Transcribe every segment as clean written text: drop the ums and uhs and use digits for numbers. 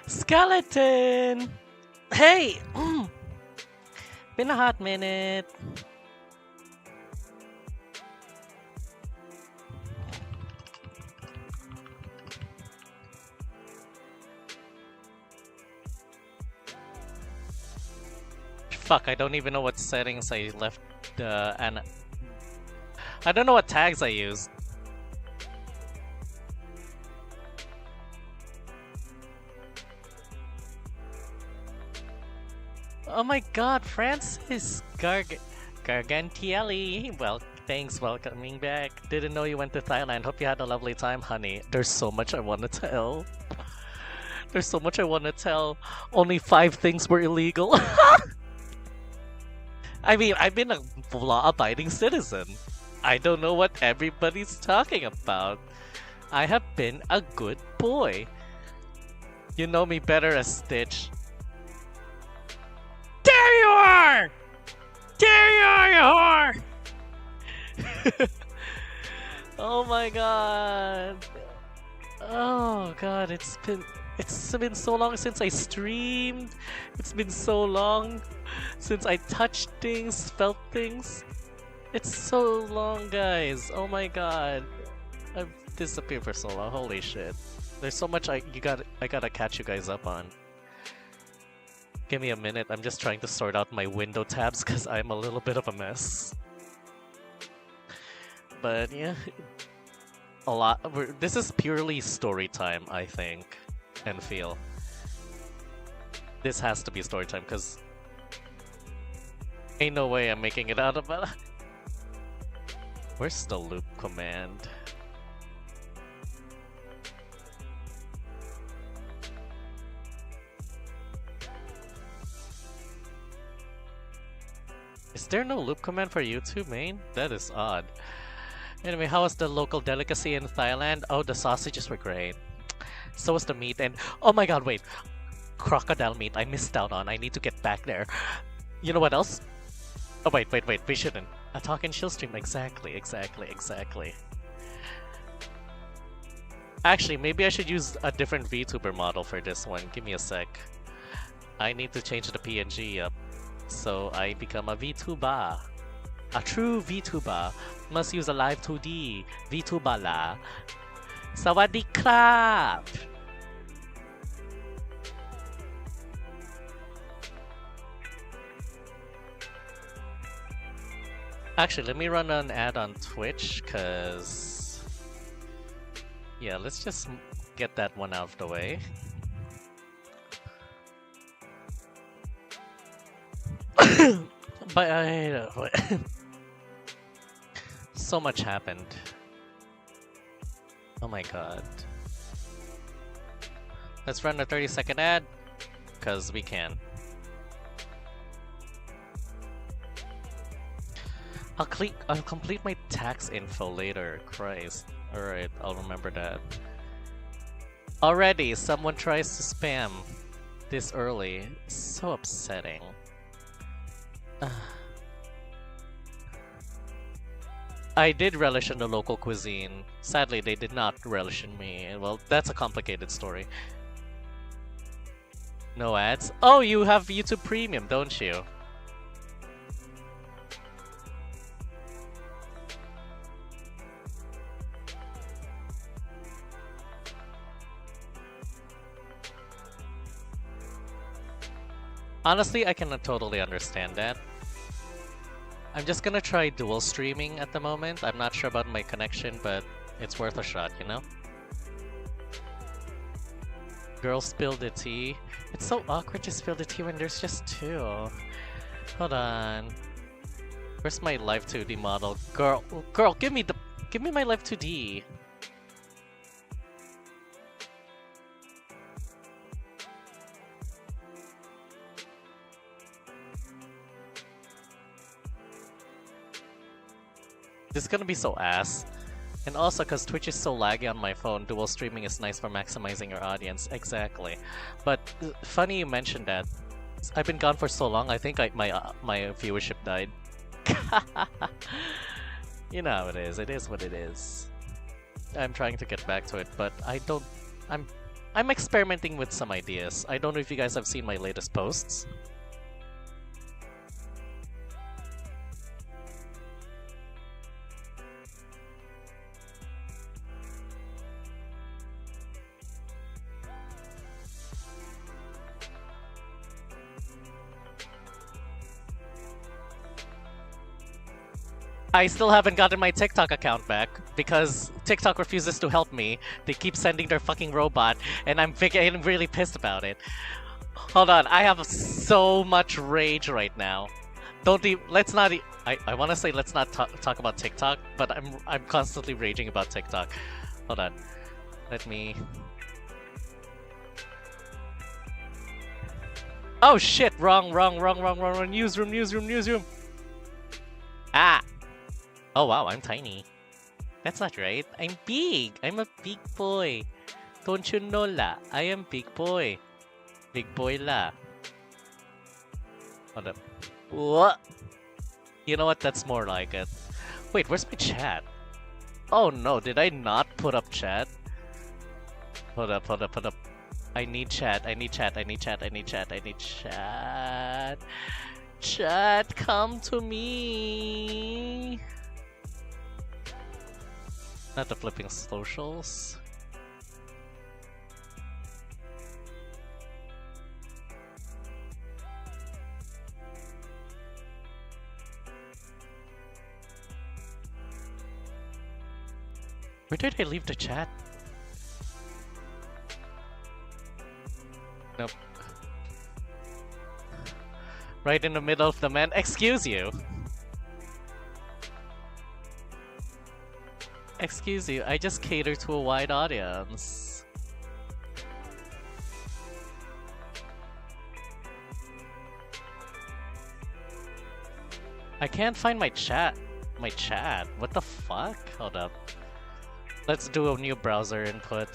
Skeleton! Hey! Been a hot minute. Fuck, I don't even know what settings I left and I don't know what tags I used. Oh my god, Francis Gargantielli. Well, thanks, welcoming back. Didn't know you went to Thailand. Hope you had a lovely time, honey. There's so much I want to tell. There's so much I want to tell. Only 5 things were illegal. I mean, I've been a law-abiding citizen. I don't know what everybody's talking about. I have been a good boy. You know me better as Stitch. There you are! There you are, you whore! Oh my god. Oh god, it's been so long since I streamed. It's been so long since I touched things, felt things. It's so long, guys. Oh my god. I've disappeared for so long. Holy shit. There's so much I gotta catch you guys up on. Give me a minute. I'm just trying to sort out my window tabs because I'm a little bit of a mess. But yeah, this is purely story time, I think, and feel. This has to be story time because ain't no way I'm making it out of it. Where's the loop command? Is there no loop command for YouTube, main? That is odd. Anyway, how was the local delicacy in Thailand? Oh, the sausages were great. So was the meat and... Oh my god, wait! Crocodile meat I missed out on. I need to get back there. You know what else? Oh wait, we shouldn't. A talk and chill stream, exactly. Actually, maybe I should use a different VTuber model for this one. Give me a sec. I need to change the PNG up. So I become a VTuber. A true VTuber must use a live 2D VTuber la. Sawadee krap! Actually, let me run an ad on Twitch, cause... Yeah, let's just get that one out of the way. But so much happened. Oh my god. Let's run a 30-second ad, cause we can. I'll complete my tax info later. Christ. Alright, I'll remember that. Already, someone tries to spam this early. So upsetting. I did relish in the local cuisine. Sadly, they did not relish in me. Well, that's a complicated story. No ads? Oh, you have YouTube Premium, don't you? Honestly, I can totally understand that. I'm just gonna try dual streaming at the moment. I'm not sure about my connection, but it's worth a shot, you know? Girl spilled the tea. It's so awkward to spill the tea when there's just 2. Hold on. Where's my Live 2D model? Girl, give me my Live 2D. This is gonna be so ass. And also, because Twitch is so laggy on my phone, dual streaming is nice for maximizing your audience. Exactly. But funny you mentioned that. I've been gone for so long, I think my viewership died. You know how it is. It is what it is. I'm trying to get back to it, but I'm I'm experimenting with some ideas. I don't know if you guys have seen my latest posts. I still haven't gotten my TikTok account back because TikTok refuses to help me. They keep sending their fucking robot, and I'm really pissed about it. Hold on, I have so much rage right now. Let's not. I want to say let's not talk about TikTok, but I'm constantly raging about TikTok. Hold on, let me. Oh shit! Wrong. Newsroom. Ah. Oh wow, I'm tiny. That's not right. I'm big. I'm a big boy. Don't you know la? I am big boy. Big boy la. Hold up. What? You know what? That's more like it. Wait, where's my chat? Oh no, did I not put up chat? Hold up. I need chat. Chat, come to me. Not the flipping socials. Where did I leave the chat? Nope. Right in the middle of the man. Excuse you. Excuse you, I just cater to a wide audience. I can't find my chat. What the fuck? Hold up. Let's do a new browser input.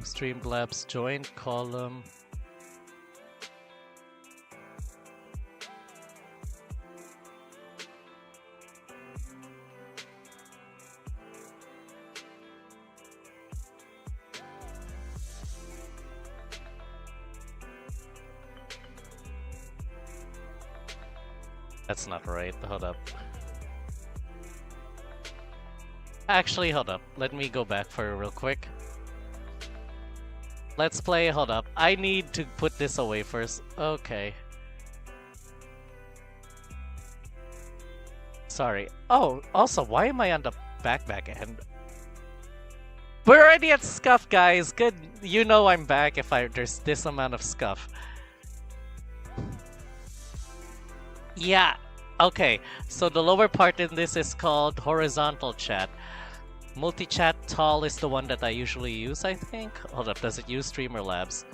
Streamlabs joint column. That's not right. Hold up. Actually, hold up. Let me go back for real quick. Let's play. Hold up. I need to put this away first. Okay. Sorry. Oh, also, why am I on the back end? We're already at scuff, guys. Good. You know I'm back if there's this amount of scuff. Yeah, okay, so the lower part in this is called horizontal chat. Multi-chat tall is the one that I usually use, I think. Hold up, does it use Streamlabs?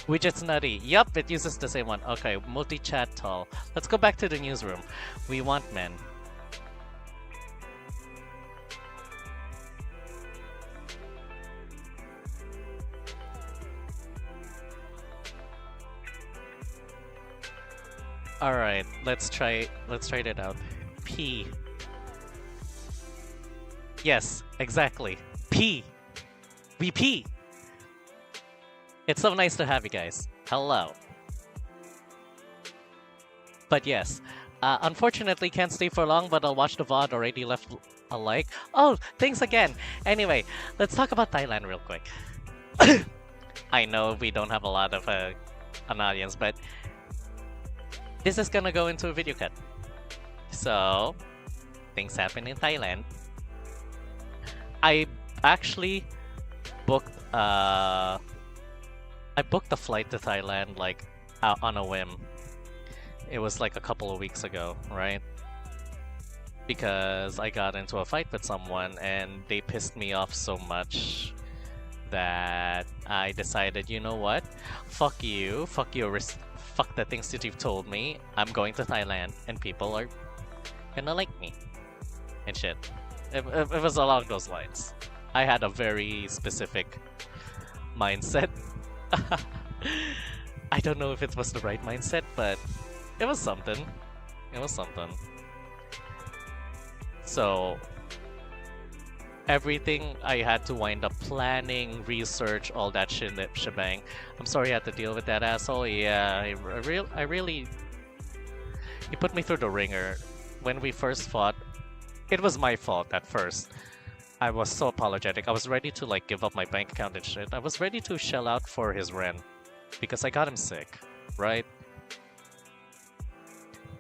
Widgets nutty. Yup, it uses the same one. Okay, multi-chat tall. Let's go back to the newsroom. We want men. Alright, let's try it out. P. Yes, exactly. P. We P. It's so nice to have you guys. Hello. But yes, unfortunately can't stay for long, but I'll watch the VOD. Already left a like. Oh, thanks again. Anyway, let's talk about Thailand real quick. I know we don't have a lot of an audience, but this is gonna go into a video cut. So, things happen in Thailand. I actually booked I booked a flight to Thailand like on a whim. It was like a couple of weeks ago, right? Because I got into a fight with someone and they pissed me off so much that I decided, you know what? Fuck you, fuck the things that you've told me. I'm going to Thailand and people are gonna like me and shit. It was along those lines. I had a very specific mindset. I don't know if it was the right mindset, but it was something. It was something. So everything I had to wind up planning, research, all that shit, that shebang. I'm sorry I had to deal with that asshole. Yeah, I really, he put me through the ringer. When we first fought, it was my fault at first. I was so apologetic. I was ready to like give up my bank account and shit. I was ready to shell out for his rent because I got him sick, right?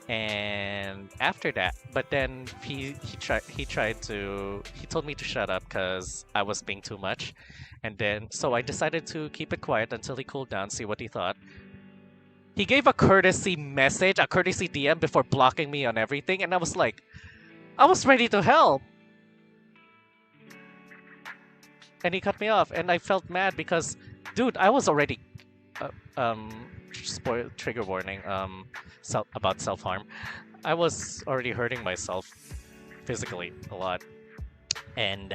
And after that, but then he told me to shut up because I was being too much, and then so I decided to keep it quiet until he cooled down, see what he thought. He gave a courtesy message, a courtesy DM before blocking me on everything, and I was like, I was ready to help, and he cut me off, and I felt mad because, dude, I was already, trigger warning, about self-harm. I was already hurting myself physically a lot, and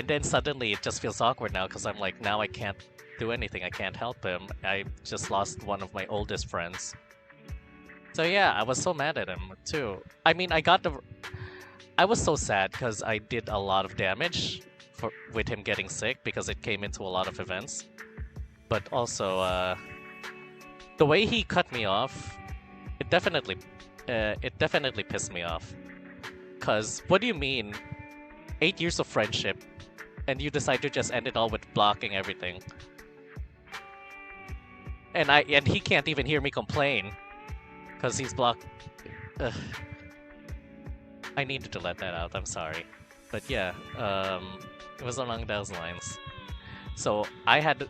then suddenly it just feels awkward now because I'm like, now I can't do anything. I can't help him. I just lost one of my oldest friends. So yeah, I was so mad at him too. I mean, I was so sad because I did a lot of damage with him getting sick because it came into a lot of events. But also, the way he cut me off, it definitely pissed me off. Cause what do you mean, 8 years of friendship, and you decide to just end it all with blocking everything? And he can't even hear me complain, cause he's blocked. Ugh. I needed to let that out. I'm sorry, but yeah, it was along those lines. So I had.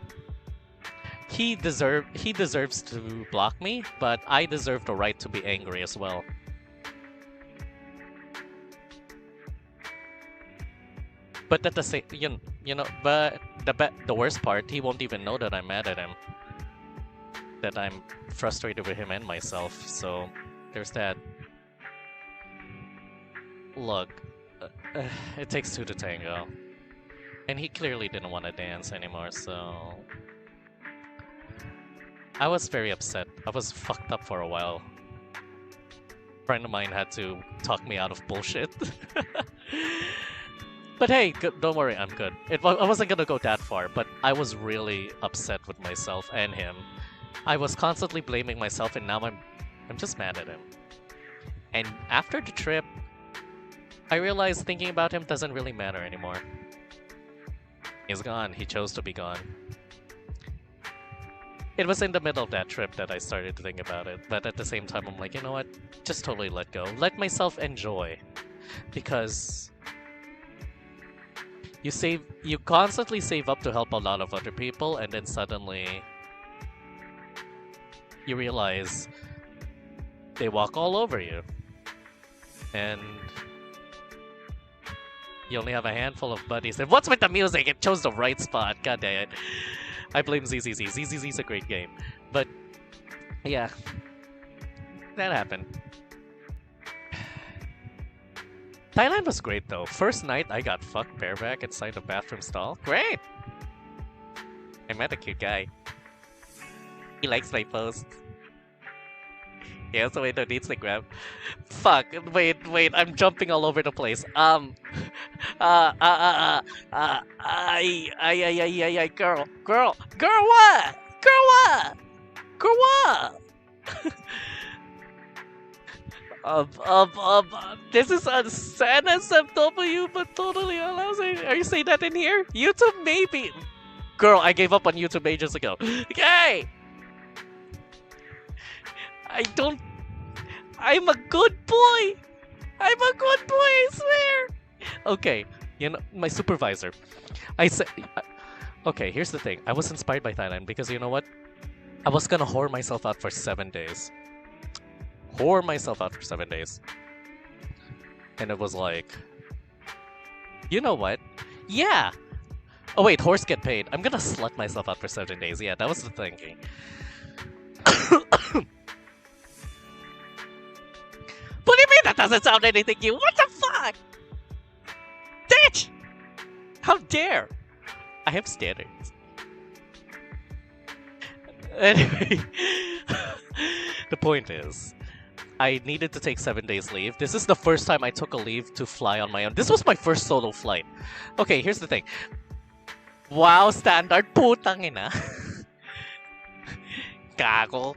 He deserves to block me, but I deserve the right to be angry as well. But at the same, you know, but the worst part, he won't even know that I'm mad at him. That I'm frustrated with him and myself. So there's that. Look, it takes two to tango, and he clearly didn't want to dance anymore. So I was very upset. I was fucked up for a while. A friend of mine had to talk me out of bullshit. But hey, don't worry, I'm good. I wasn't gonna go that far, but I was really upset with myself and him. I was constantly blaming myself, and now I'm just mad at him. And after the trip, I realized thinking about him doesn't really matter anymore. He's gone. He chose to be gone. It was in the middle of that trip that I started to think about it, but at the same time, I'm like, you know what? Just totally let go. Let myself enjoy. Because you constantly save up to help a lot of other people, and then suddenly you realize they walk all over you. And you only have a handful of buddies. And what's with the music? It chose the right spot. God damn it. I blame ZZZ. ZZZ's a great game. But, yeah. That happened. Thailand was great, though. First night, I got fucked bareback inside the bathroom stall. Great! I met a cute guy. He likes my posts. He also went on Instagram. Fuck, wait, I'm jumping all over the place. Girl, what? This is unacceptable, but totally allowed. Are you saying that in here? YouTube, maybe. Girl, I gave up on YouTube ages ago. Okay! I'm a good boy! I swear! Okay, you know, my supervisor. I said... Okay, here's the thing. I was inspired by Thailand because you know what? I was gonna whore myself out for 7 days. Whore myself out for 7 days. And it was like... You know what? Yeah! Oh wait, horse get paid. I'm gonna slut myself out for 7 days. Yeah, that was the thinking. What do you mean that doesn't sound anything new? What the fuck? Bitch! How dare! I have standards. Anyway, the point is, I needed to take 7 days leave. This is the first time I took a leave to fly on my own. This was my first solo flight. Okay, here's the thing. Wow, standard. Putang ina. Gago.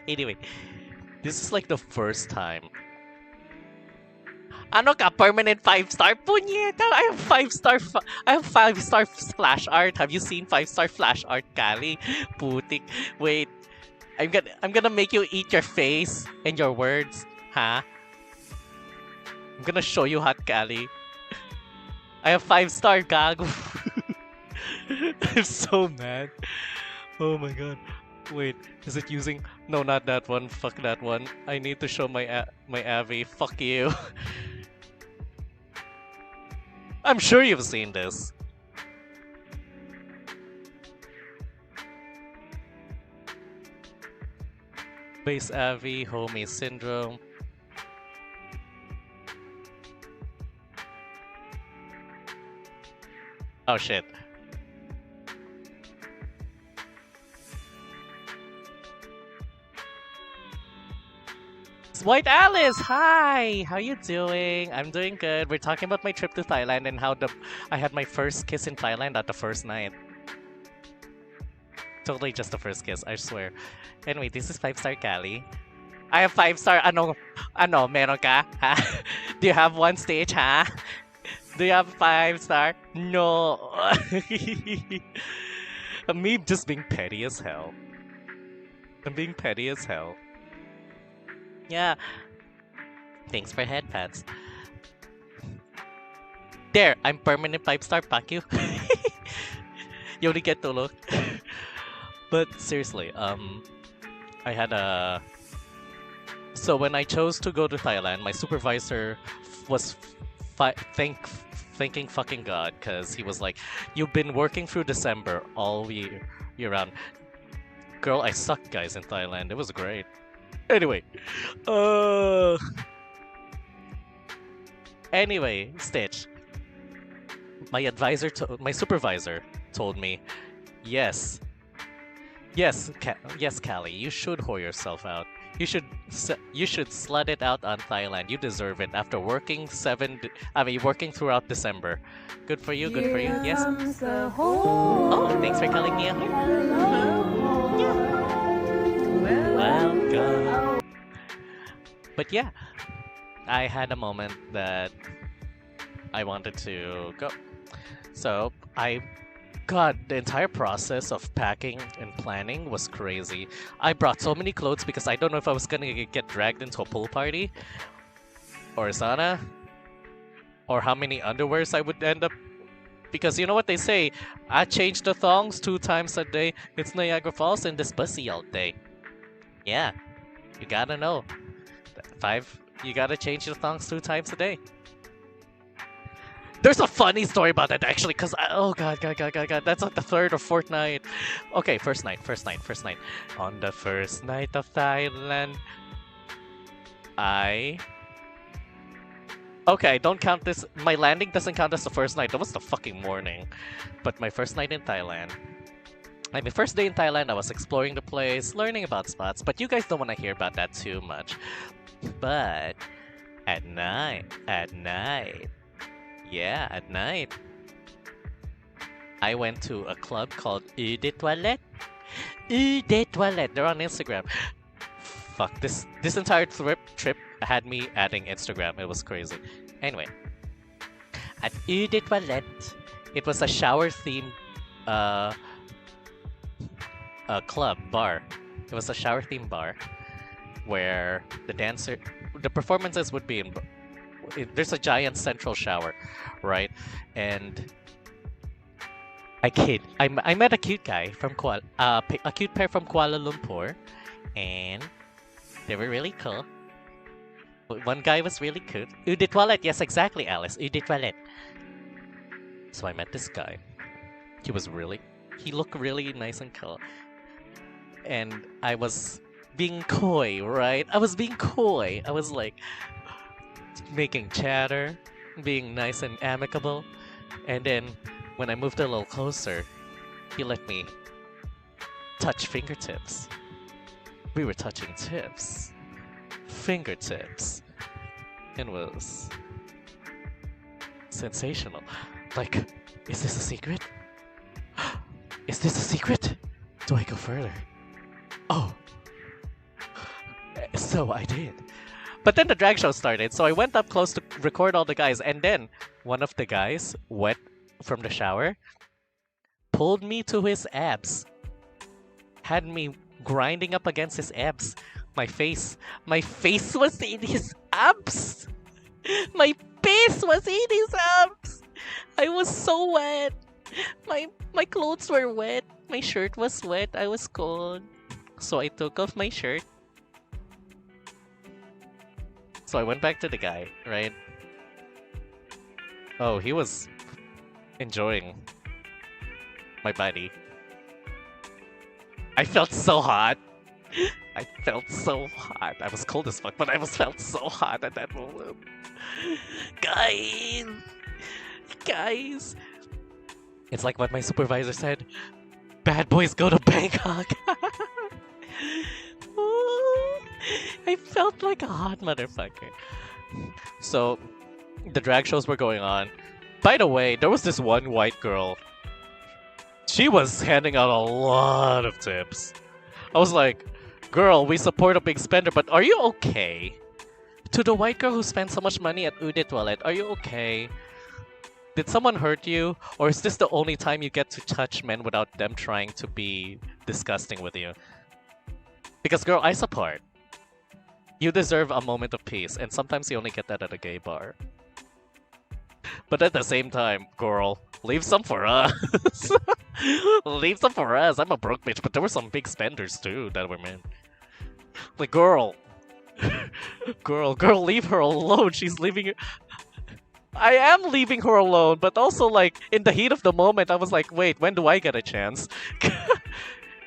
Anyway, this is like the first time. Ano ka? Permanent 5-star? Punyeta! I have 5-star. I have 5-star flash art. Have you seen 5-star flash art, Kali? Putik. Wait. I'm gonna make you eat your face and your words, huh? I'm gonna show you hot Kali. I have 5-star, gago. I'm so mad. Oh my god. Wait, is it using? No, not that one. Fuck that one. I need to show my my Avi. Fuck you. I'm sure you've seen this. Base Avi, homie syndrome. Oh shit. White Alice, hi! How you doing? I'm doing good. We're talking about my trip to Thailand and how I had my first kiss in Thailand at the first night. Totally just the first kiss, I swear. Anyway, this is 5-star Cali. I have 5-star. Ano, meron ka? Ha? Do you have one stage, ha? Do you have 5-star? No. Me just being petty as hell. I'm being petty as hell. Yeah. Thanks for headpats. There, I'm permanent 5-star, fuck you. You only get to look. But seriously, I had a... So when I chose to go to Thailand, my supervisor was thanking fucking God, because he was like, you've been working through December all year round. Girl, I sucked, guys, in Thailand. It was great. Anyway, anyway, Stitch. My supervisor told me, yes, Callie, you should whore yourself out. You should slut it out on Thailand. You deserve it after working working throughout December. Good for you. Good for you. Yes. Oh, thanks for calling me out. Yeah. Welcome. But yeah, I had a moment that I wanted to go. So God, the entire process of packing and planning was crazy. I brought so many clothes because I don't know if I was gonna get dragged into a pool party or a sauna, or how many underwears I would end up. Because you know what they say, I change the thongs 2 times a day. It's Niagara Falls and this pussy all day. Yeah, you gotta know. 5, you gotta change the thongs 2 times a day. There's a funny story about that actually, because oh god, that's like the 3rd or 4th night. Okay, first night. On the first night of Thailand, okay, don't count this. My landing doesn't count as the first night. That was the fucking morning. But my first night in Thailand. My first day in Thailand, I was exploring the place, learning about spots, but you guys don't want to hear about that too much. But at night, yeah, at night, I went to a club called Ude Toilette. Ude Toilette, they're on Instagram. Fuck, this entire trip had me adding Instagram. It was crazy. Anyway, at Ude Toilette, it was a shower-themed bar. It was a shower-themed bar where the performances would be in. There's a giant central shower, right? And I met a cute guy from a cute pair from Kuala Lumpur, and they were really cool. One guy was really cute. Ude Toilette, yes, exactly, Alice. Ude Toilette. So I met this guy. He looked really nice and cool. And I was being coy, right? I was being coy. I was like making chatter, being nice and amicable. And then when I moved a little closer, he let me touch fingertips. We were touching tips. fingertips. It was sensational. Like, is this a secret? Is this a secret? Do I go further? Oh. So I did. But then the drag show started, so I went up close to record all the guys, and then one of the guys, wet from the shower, pulled me to his abs. Had me grinding up against his abs. My face was in his abs. My face was in his abs. I was so wet. My clothes were wet. My shirt was wet. I was cold. So I took off my shirt. So I went back to the guy, right? Oh, he was enjoying my body. I felt so hot. I felt so hot. I was cold as fuck, but I felt so hot at that moment. Guys. It's like what my supervisor said. Bad boys go to Bangkok. I felt like a hot motherfucker. So, the drag shows were going on. By the way, there was this one white girl. She was handing out a lot of tips. I was like, girl, we support a big spender, but are you okay? To the white girl who spent so much money at Ude Toilet, are you okay? Did someone hurt you? Or is this the only time you get to touch men without them trying to be disgusting with you? Because girl, I support. You deserve a moment of peace, and sometimes you only get that at a gay bar. But at the same time, girl, leave some for us. Leave some for us. I'm a broke bitch, but there were some big spenders too that were men. Like, girl. Girl, leave her alone. She's leaving. I am leaving her alone, but also, like, in the heat of the moment, I was like, wait, when do I get a chance?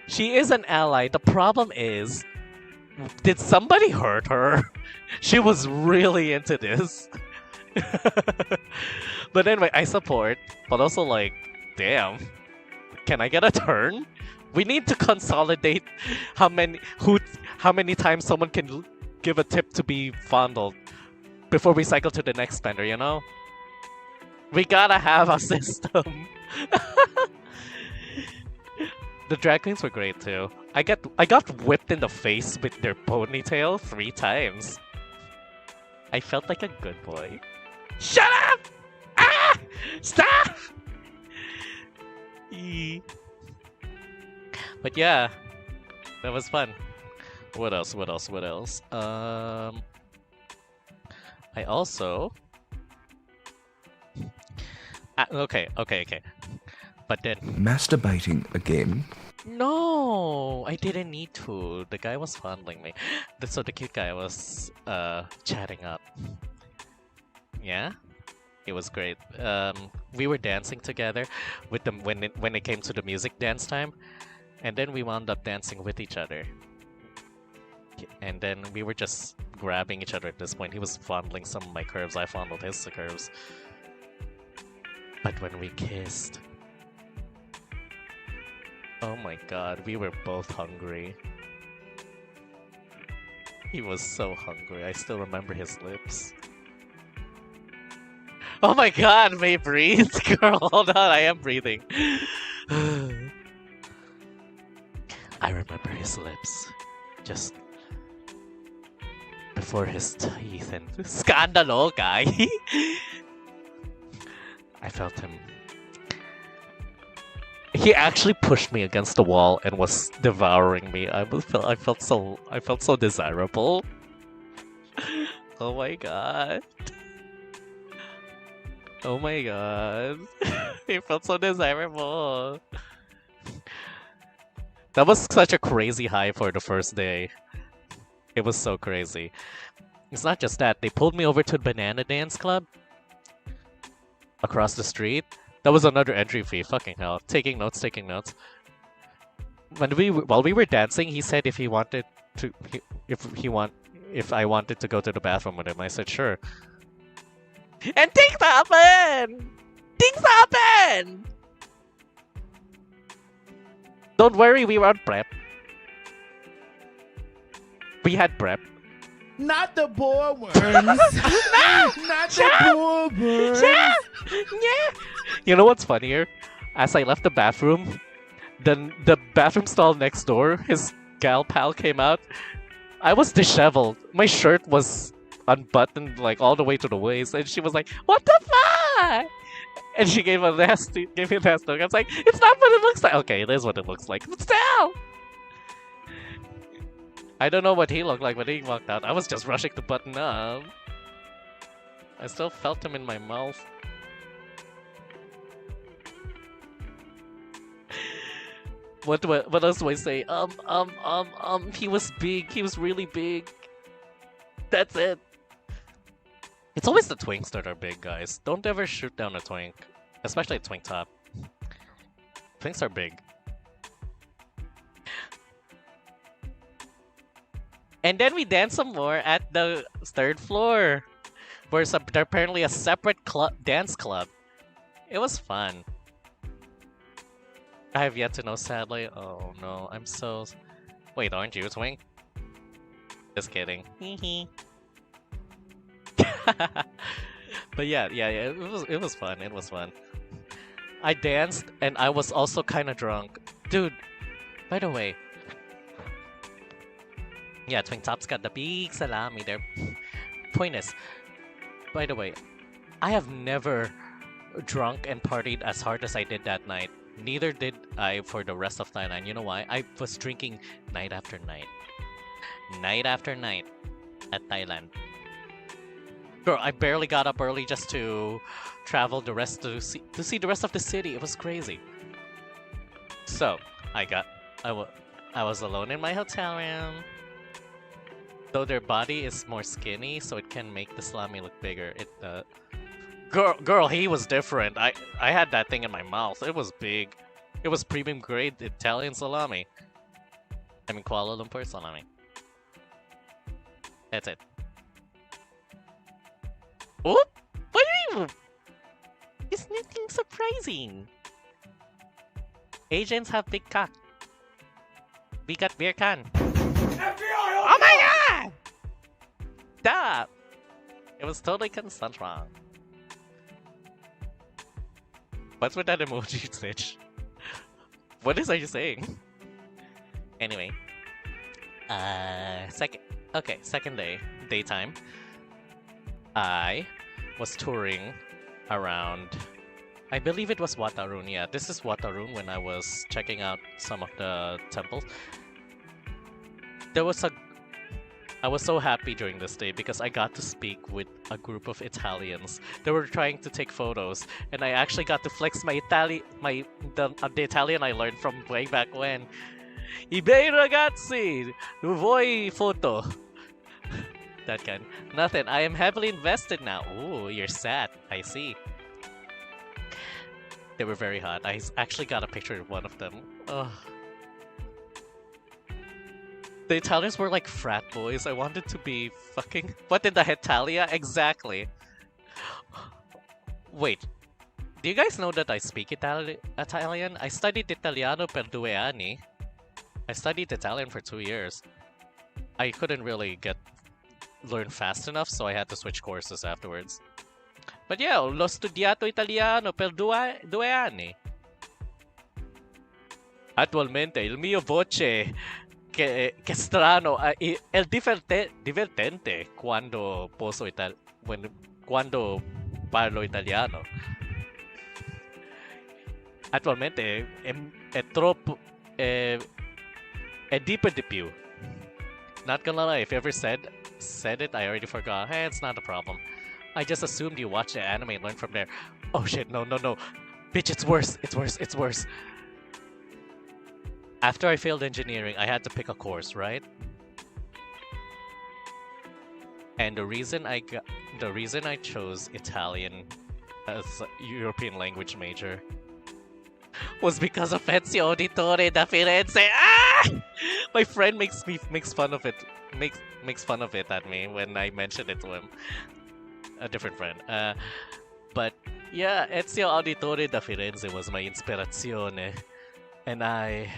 She is an ally. The problem is, did somebody hurt her? She was really into this. But anyway, I support, but also like, damn, can I get a turn? We need to consolidate how many times someone can give a tip to be fondled before we cycle to the next spender, you know? We gotta have a system. The drag queens were great too. I got whipped in the face with their ponytail 3 times. I felt like a good boy. Shut up! Ah! Stop! But yeah, that was fun. What else? I also... Okay. But then... Masturbating again? No, I didn't need to. The guy was fondling me. So the cute guy was chatting up. Yeah, it was great. We were dancing together with them when it came to the music dance time, and then we wound up dancing with each other. And then we were just grabbing each other at this point. He was fondling some of my curves. I fondled his curves. But when we kissed, oh my god, we were both hungry. He was so hungry. I still remember his lips. Oh my god, may I breathe? Girl, hold on, I am breathing. I remember his lips. Just before his teeth and... Scandalo, guy! I felt him. He actually pushed me against the wall and was devouring me. I felt so desirable. Oh my god. Oh my god. He felt so desirable. That was such a crazy high for the first day. It was so crazy. It's not just that. They pulled me over to the Banana Dance Club across the street. That was another entry fee. Fucking hell. Taking notes. While we were dancing, he said if I wanted to go to the bathroom with him. I said sure. And things happen! Things happen! Don't worry, we were on prep. We had prep. Not the poor ones. Not the poor ones. Yeah. You know what's funnier? As I left the bathroom, the bathroom stall next door, his gal pal came out. I was disheveled. My shirt was unbuttoned like all the way to the waist, and she was like, "What the fuck?" And she gave me a nasty look. I was like, "It's not what it looks like." Okay, it is what it looks like. But still, I don't know what he looked like when he walked out. I was just rushing to button up. I still felt him in my mouth. What else do I say? He was big. He was really big. That's it. It's always the twinks that are big, guys. Don't ever shoot down a twink, especially a twink top. Twinks are big. And then we danced some more at the third floor, where they're apparently a separate dance club. It was fun. I have yet to know, sadly. Oh no, I'm so... Wait, aren't you a twink? Just kidding. But yeah, it was fun. It was fun. I danced and I was also kind of drunk, dude. By the way, yeah, twink tops got the big salami there. Point is, by the way, I have never drunk and partied as hard as I did that night. Neither did I for the rest of Thailand. You know why? I was drinking night after night. Night after night at Thailand. Girl, I barely got up early just to travel the rest to see the rest of the city. It was crazy. So, I was alone in my hotel room. Though their body is more skinny, so it can make the salami look bigger. Girl, he was different. I had that thing in my mouth. It was big. It was premium grade Italian salami. I mean Kuala Lumpur salami. That's it. Oop! What do you mean? It's nothing surprising. Asians have big cock. We got beer can. Oh my god! Stop! It was totally consensual. What's with that emoji, Stitch? What are you saying? Anyway. Second day. Daytime. I was touring around... I believe it was Wat Arun. Yeah, this is Wat Arun when I was checking out some of the temples. I was so happy during this day because I got to speak with a group of Italians. They were trying to take photos, and I actually got to flex the Italian I learned from way back when. I bei ragazzi, vuoi foto? That kind. Nothing. I am heavily invested now. Ooh, you're sad. I see. They were very hot. I actually got a picture of one of them. Ugh. The Italians were like frat boys. I wanted to be fucking... What in the Italia? Exactly. Wait. Do you guys know that I speak Italian? I studied Italiano per 2 anni. I studied Italian for 2 years. I couldn't really learn fast enough, so I had to switch courses afterwards. But yeah, l'ho studiato italiano per 2 anni. Attualmente il mio voce che strano è divertente quando parlo italiano. Attualmente è troppo è deeper di più. Not gonna lie, if you ever said it, I already forgot. Hey, it's not a problem. I just assumed you watched the anime and learned from there. Oh shit, no. Bitch, it's worse. After I failed engineering, I had to pick a course, right? And the reason I chose Italian as a European language major was because of Ezio Auditore da Firenze. Ah! My friend makes fun of it at me when I mention it to him. A different friend. But yeah, Ezio Auditore da Firenze was my ispirazione, and I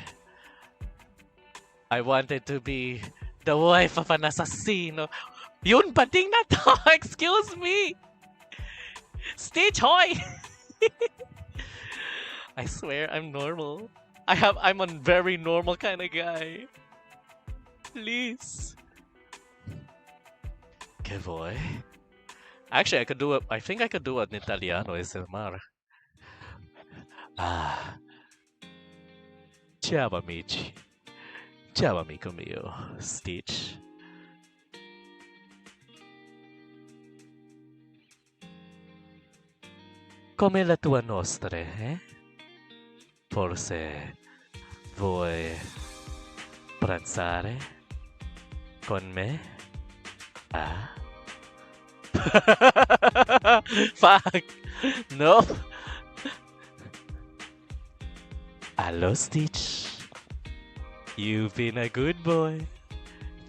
wanted to be the wife of an assassino. Yun pa ding na to! Excuse me! Stitch hoy! I swear I'm normal. I'm a very normal kind of guy. Please. Que boy. Actually, I could do it. I think I could do an Italiano ASMR. Ah. Ciao amici. Ciao amico mio. Stitch. Come la tua nostra, eh? Forse vuoi pranzare con me? Ah? Fuck! No! Hello, Stitch. You've been a good boy.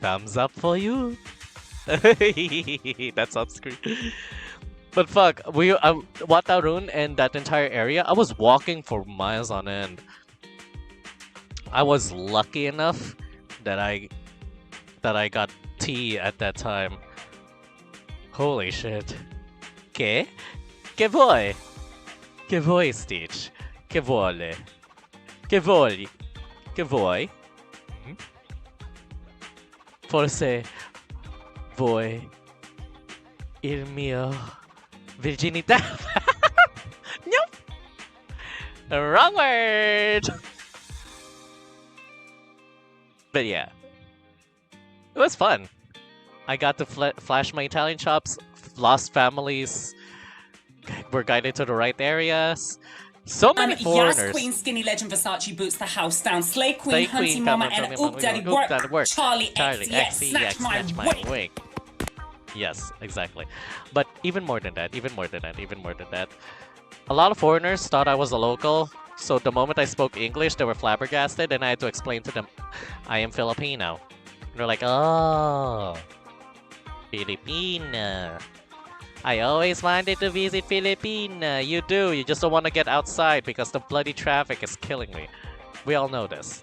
Thumbs up for you. That's off screen. But fuck, Watarun and that entire area, I was walking for miles on end. I was lucky enough that I got tea at that time. Holy shit. Che? Che vuoi? Che vuoi, Stitch? Che vuole? Che vuoi? Che vuoi? Forse vuoi il mio virginità? Nope! Wrong word! But yeah. It was fun. I got to flash my Italian shops, lost families, were guided to the right areas. So many foreigners. Yas Queen, Skinny Legend, Versace boots the house down. Slay Queen, Slay Hunty Queen, Mama, come on, and come on, Oop Daddy come on, work. work. Charlie Charlie X, X, snatch my snatch wig. wig. Yes, exactly. But even more than that, a lot of foreigners thought I was a local. So the moment I spoke English, they were flabbergasted, and I had to explain to them, I am Filipino. And they're like, oh, Filipina. I always wanted to visit Filipina. You do, you just don't want to get outside because the bloody traffic is killing me. We all know this.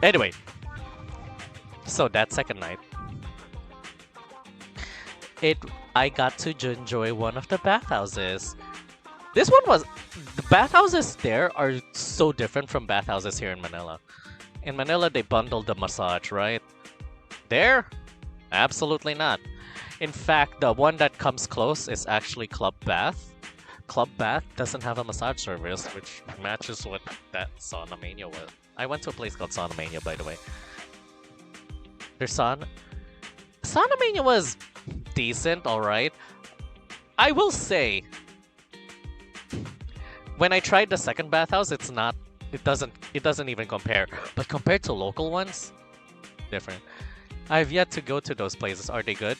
Anyway, so that second night, I got to enjoy one of the bathhouses. This one was... The bathhouses there are so different from bathhouses here in Manila. In Manila, they bundled the massage, right? There? Absolutely not. In fact, the one that comes close is actually Club Bath. Club Bath doesn't have a massage service, which matches what that Sauna Mania was. I went to a place called Sauna Mania, by the way. Their Sauna Mania was decent, alright. I will say, when I tried the second bathhouse, it doesn't even compare. But compared to local ones, different. I've yet to go to those places. Are they good?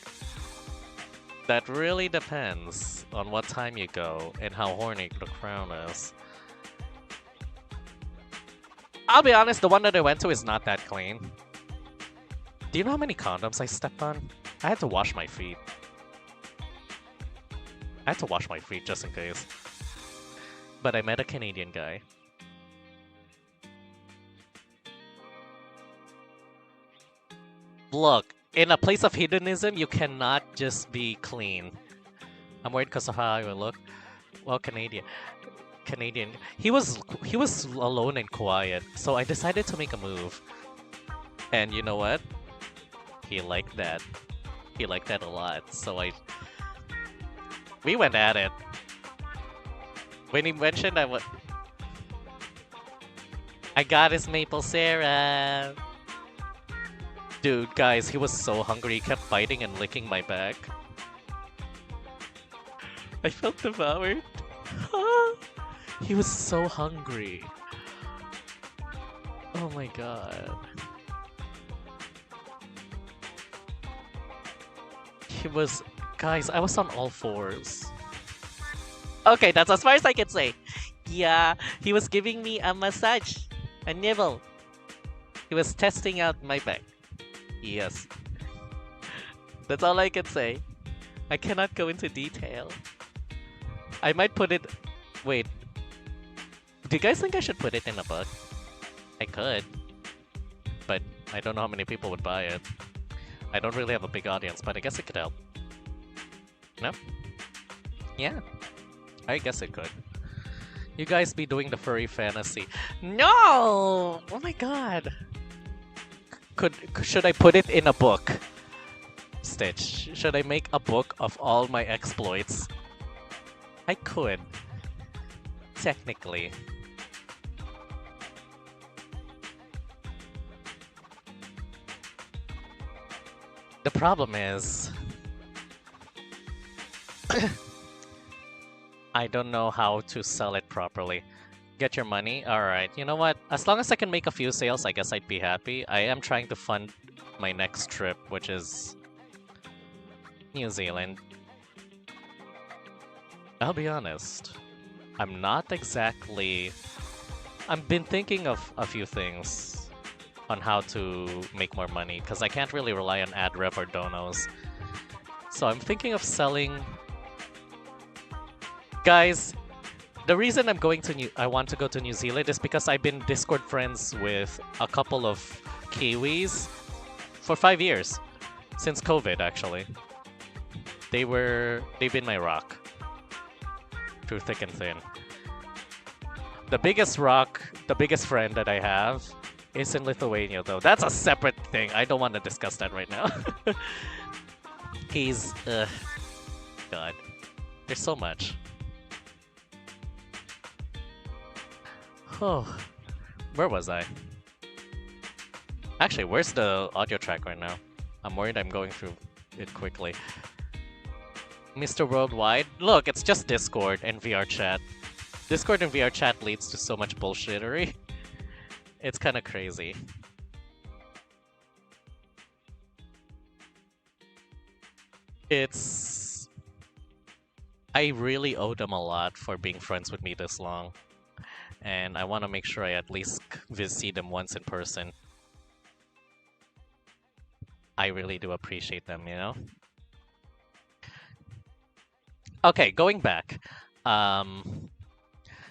That really depends on what time you go and how horny the crown is. I'll be honest, the one that I went to is not that clean. Do you know how many condoms I stepped on? I had to wash my feet. I had to wash my feet just in case. But I met a Canadian guy. Look, in a place of hedonism, you cannot just be clean. I'm worried because of how I look. Well, Canadian. He was alone and quiet, so I decided to make a move. And you know what? He liked that. He liked that a lot. So we went at it. When he mentioned I got his maple syrup. Dude, guys, he was so hungry. He kept biting and licking my back. I felt devoured. He was so hungry. Oh my god. Guys, I was on all fours. Okay, that's as far as I can say. Yeah, he was giving me a massage. A nibble. He was testing out my back. Yes. That's all I can say. I cannot go into detail. I might put it... Wait. Do you guys think I should put it in a book? I could. But I don't know how many people would buy it. I don't really have a big audience, but I guess it could help. No? Yeah. I guess it could. You guys be doing the furry fantasy. No! Oh my god. Should I put it in a book? Stitch, should I make a book of all my exploits? I could. Technically. The problem is... I don't know how to sell it properly. Get your money? Alright, you know what? As long as I can make a few sales, I guess I'd be happy. I am trying to fund my next trip, which is... New Zealand. I'll be honest. I'm not exactly... I've been thinking of a few things on how to make more money, because I can't really rely on ad rev or donos. So I'm thinking of selling... Guys, the reason I want to go to New Zealand is because I've been Discord friends with a couple of Kiwis for 5 years. Since COVID, actually. They've been my rock. Through thick and thin. The biggest friend that I have is in Lithuania, though. That's a separate thing. I don't want to discuss that right now. He's, God. There's so much. Oh, where was I? Actually, where's the audio track right now? I'm worried I'm going through it quickly. Mr. Worldwide? Look, it's just Discord and VR chat. Discord and VR chat leads to so much bullshittery. It's kind of crazy. I really owe them a lot for being friends with me this long. And I want to make sure I at least see them once in person. I really do appreciate them, you know? Okay, going back.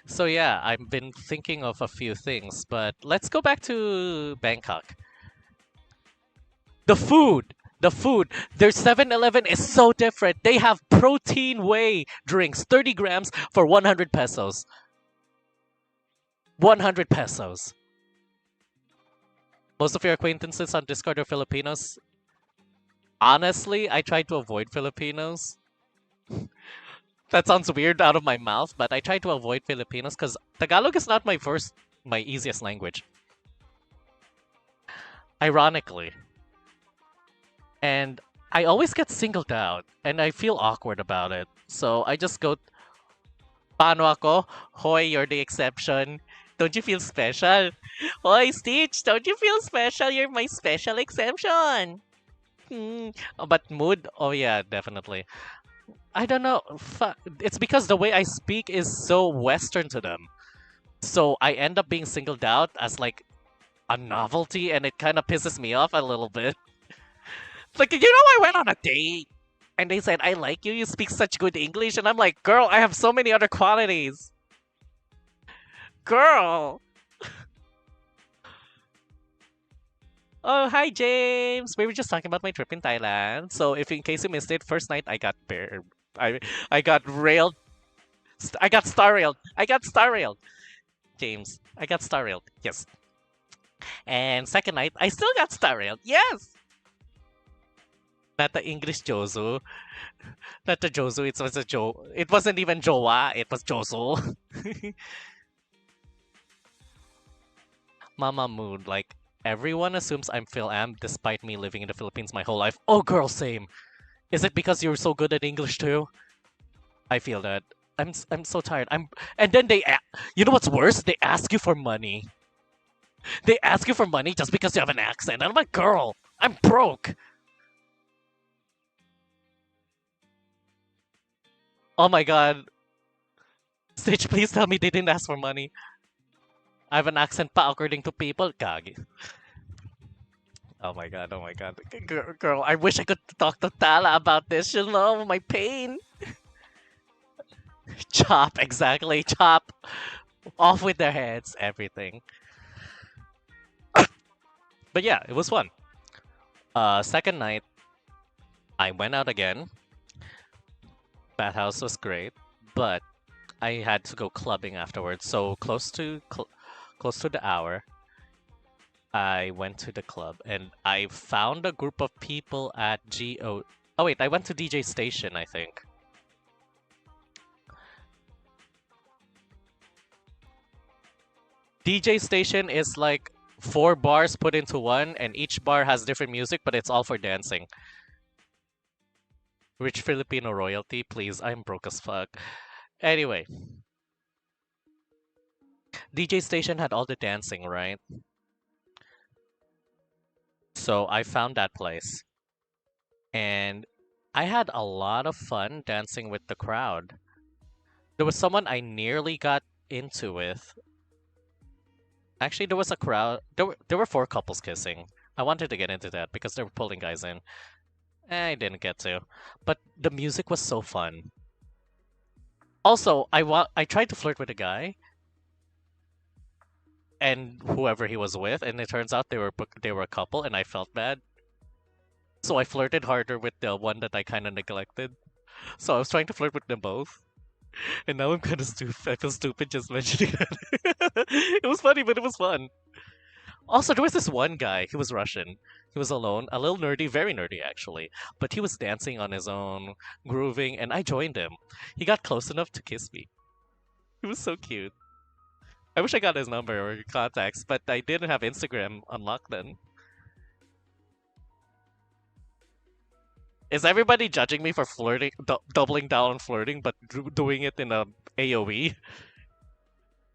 So yeah, I've been thinking of a few things, but let's go back to Bangkok. The food! Their 7-Eleven is so different. They have protein whey drinks, 30 grams for 100 pesos. 100 pesos. Most of your acquaintances on Discord are Filipinos. Honestly, I try to avoid Filipinos. That sounds weird out of my mouth, but I try to avoid Filipinos because Tagalog is not my easiest language. Ironically. And I always get singled out, and I feel awkward about it. So I just go, Paano ako? Hoy, you're the exception. Don't you feel special? Hoy, Stitch, don't you feel special? You're my special exception. But mood? Oh yeah, definitely. I don't know. It's because the way I speak is so Western to them. So I end up being singled out as like a novelty, and it kind of pisses me off a little bit. Like, you know, I went on a date, and they said, I like you, you speak such good English, and I'm like, girl, I have so many other qualities. Girl! Oh, hi, James! We were just talking about my trip in Thailand. So, if in case you missed it, first night I got I got railed. I got star railed. James, I got star railed. Yes. And second night, I still got star railed. Yes! Not the English Jozu. Not the Jozu, it was a Jo. It wasn't even Jowa, it was Jozu. Mama mood, like, everyone assumes I'm Phil-Am despite me living in the Philippines my whole life. Oh, girl, same. Is it because you're so good at English too? I feel that. I'm so tired. And then you know what's worse? They ask you for money. They ask you for money just because you have an accent. And I'm like, girl, I'm broke. Oh my god. Stitch, please tell me they didn't ask for money. I have an accent pa according to people. Gagi. Oh my god, oh my god. Girl, I wish I could talk to Tala about this. She'll know my pain. Chop, exactly. Chop. Off with their heads, everything. But yeah, it was fun. Second night, I went out again. Bathhouse was great, but I had to go clubbing afterwards. So close to the hour, I went to the club and I found a group of people at GO. Oh wait, I went to DJ Station, I think. DJ Station is like 4 bars put into one, and each bar has different music, but it's all for dancing. Rich Filipino royalty, please. I'm broke as fuck. Anyway, DJ Station had all the dancing, right? So I found that place. And I had a lot of fun dancing with the crowd. There was someone I nearly got into with. Actually, there was a crowd. There were 4 couples kissing. I wanted to get into that because they were pulling guys in. I didn't get to. But the music was so fun. Also, I tried to flirt with a guy, and whoever he was with, and it turns out they were a couple, and I felt bad. So I flirted harder with the one that I kind of neglected. So I was trying to flirt with them both, and now I'm kind of stupid. I feel stupid just mentioning that. It was funny, but it was fun. Also, there was this one guy. He was Russian. He was alone, a little nerdy, very nerdy actually. But he was dancing on his own, grooving, and I joined him. He got close enough to kiss me. He was so cute. I wish I got his number or contacts, but I didn't have Instagram unlocked then. Is everybody judging me for flirting, doubling down on flirting, but doing it in a AOE?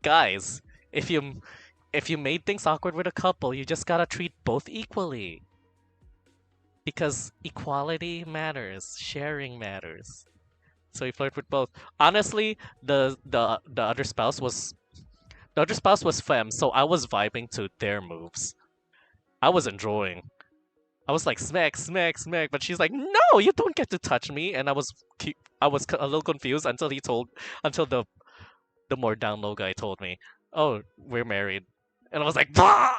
Guys, if you made things awkward with a couple, you just gotta treat both equally. Because equality matters, sharing matters. So you flirt with both. Honestly, the other spouse was femme, so I was vibing to their moves. I was enjoying. I was like smack, smack, smack, but she's like, no, you don't get to touch me, and I was a little confused until the more down low guy told me, oh, we're married, and I was like, bah!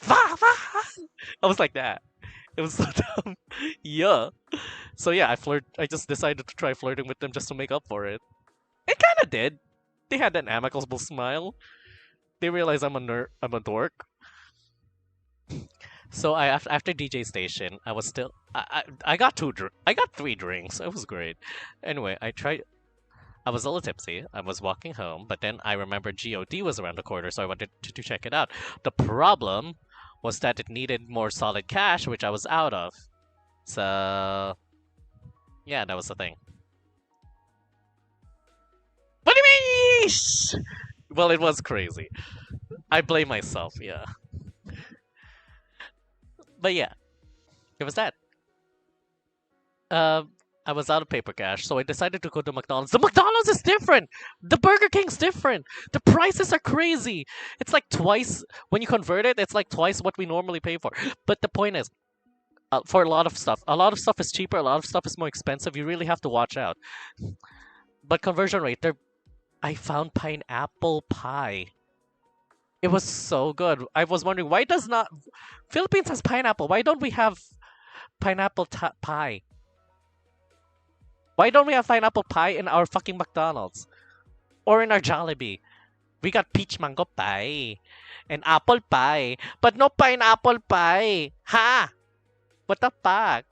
Bah, bah! I was like that. It was so dumb. Yeah. So yeah, I just decided to try flirting with them just to make up for it. It kind of did. They had an amicable smile. They realized I'm a dork. So after DJ Station, I was still I got 3 drinks. It was great. Anyway, I was a little tipsy. I was walking home, but then I remembered GOD was around the corner, so I wanted to check it out. The problem was that it needed more solid cash, which I was out of. So yeah, that was the thing. What do you mean? Well, it was crazy. I blame myself, yeah. But yeah, it was that. I was out of paper cash, so I decided to go to McDonald's. The McDonald's is different! The Burger King's different! The prices are crazy! It's like twice, when you convert it, it's like twice what we normally pay for. But the point is, for a lot of stuff is cheaper, a lot of stuff is more expensive, you really have to watch out. But conversion rate, I found pineapple pie. It was so good. I was wondering, why does not... Philippines has pineapple. Why don't we have pineapple pie? Why don't we have pineapple pie in our fucking McDonald's? Or in our Jollibee? We got peach mango pie. And apple pie. But no pineapple pie. Ha! What the fuck?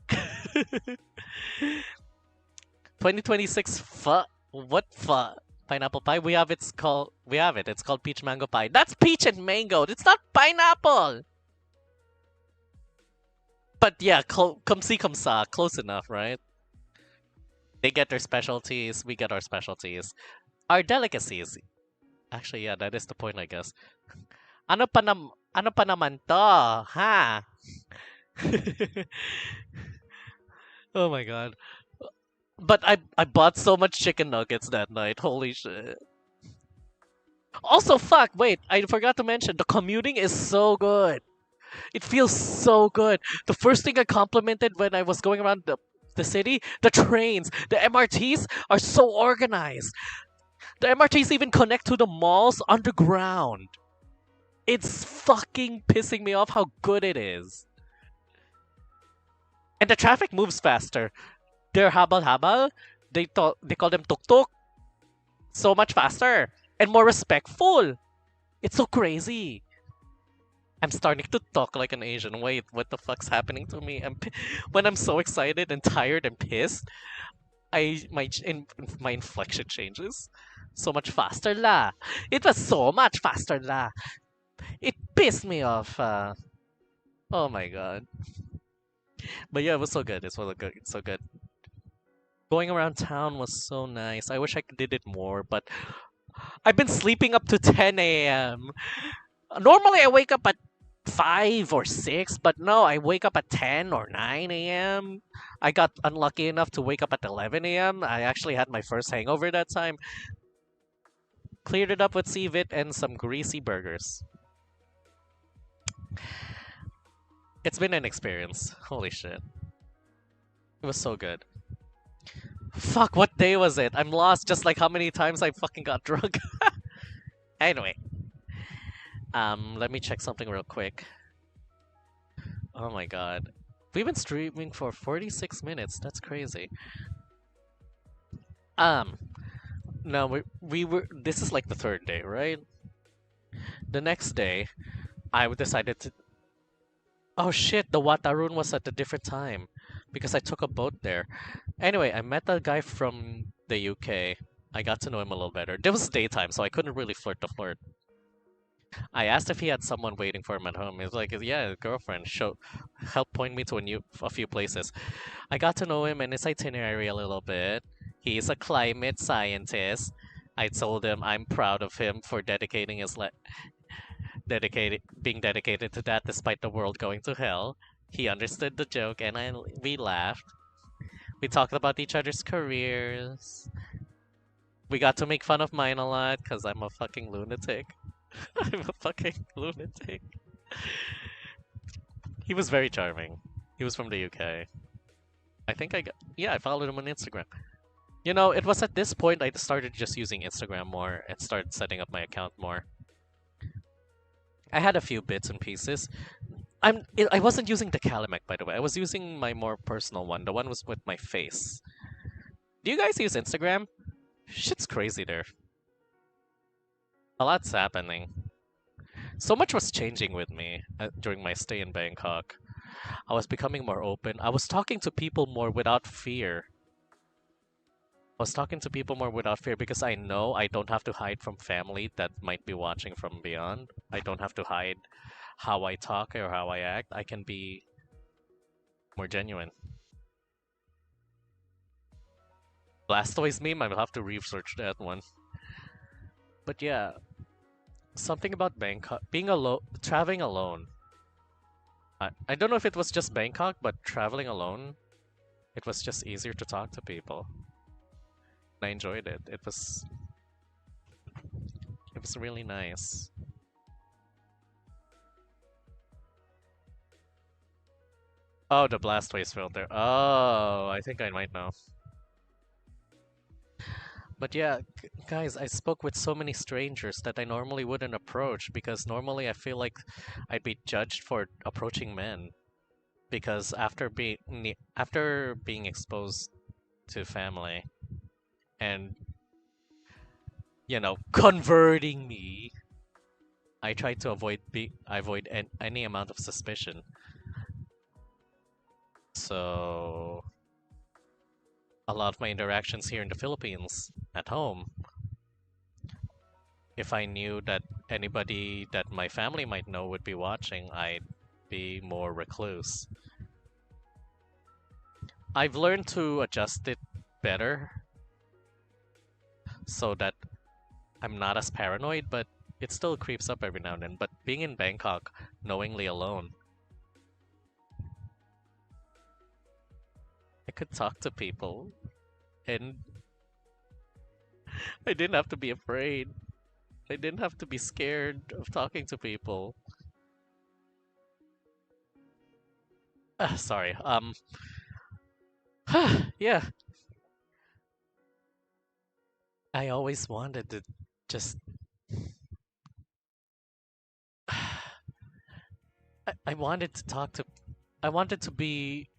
2026 fuck. What fuck? Pineapple pie? We have it. It's called peach mango pie. That's peach and mango. It's not pineapple. But yeah, come see, come sa. Close enough, right? They get their specialties. We get our specialties. Our delicacies. Actually, yeah, that is the point, I guess. Ano pa naman to? Ha? Oh my god. But I bought so much chicken nuggets that night. Holy shit. Also, fuck, wait, I forgot to mention, the commuting is so good. It feels so good. The first thing I complimented when I was going around the city, the trains, the MRTs are so organized. The MRTs even connect to the malls underground. It's fucking pissing me off how good it is. And the traffic moves faster. They're habal-habal. They call them tuk-tuk. So much faster and more respectful. It's so crazy. I'm starting to talk like an Asian. Wait, what the fuck's happening to me? When I'm so excited and tired and pissed, my inflection changes. So much faster la. It was so much faster la. It pissed me off. Oh my god. But yeah, it was so good. It's so good. It's so good. Going around town was so nice. I wish I did it more, but I've been sleeping up to 10 a.m. Normally I wake up at 5 or 6, but no, I wake up at 10 or 9 a.m. I got unlucky enough to wake up at 11 a.m. I actually had my first hangover that time. Cleared it up with Cvit and some greasy burgers. It's been an experience. Holy shit. It was so good. Fuck, what day was it? I'm lost just like how many times I fucking got drunk. Anyway. Let me check something real quick. Oh my god. We've been streaming for 46 minutes. That's crazy. No, we were. This is like the third day, right? The next day, I decided to. Oh shit! The Watarun was at a different time, because I took a boat there. Anyway, I met a guy from the UK. I got to know him a little better. It was daytime, so I couldn't really flirt the flirt. I asked if he had someone waiting for him at home. He was like, "Yeah, a girlfriend." Help point me to a few places. I got to know him and his itinerary a little bit. He's a climate scientist. I told him I'm proud of him for being dedicated to that despite the world going to hell. He understood the joke and we laughed. We talked about each other's careers. We got to make fun of mine a lot because I'm a fucking lunatic. I'm a fucking lunatic. He was very charming. He was from the UK. I followed him on Instagram. You know, it was at this point I started just using Instagram more and started setting up my account more. I had a few bits and pieces. I wasn't using TheCaliMack, by the way. I was using my more personal one. The one was with my face. Do you guys use Instagram? Shit's crazy there. A lot's happening. So much was changing with me during my stay in Bangkok. I was becoming more open. I was talking to people more without fear. Because I know I don't have to hide from family that might be watching from beyond. I don't have to hide how I talk or how I act. I can be more genuine. Blastoise meme, I'll have to research that one. But yeah, something about Bangkok, traveling alone. I don't know if it was just Bangkok, but traveling alone, it was just easier to talk to people. I enjoyed it. It was really nice. Oh, the Blastoise filter. Oh, I think I might know. But yeah, guys, I spoke with so many strangers that I normally wouldn't approach because normally I feel like I'd be judged for approaching men. Because after being exposed to family and converting me, I try to avoid any amount of suspicion. So a lot of my interactions here in the Philippines at home, if I knew that anybody that my family might know would be watching, I'd be more recluse. I've learned to adjust it better so that I'm not as paranoid, but it still creeps up every now and then. But being in Bangkok, knowingly alone, I could talk to people and I didn't have to be afraid. I didn't have to be scared of talking to people. Sorry. Yeah. I always wanted to just. I wanted to talk to. I wanted to be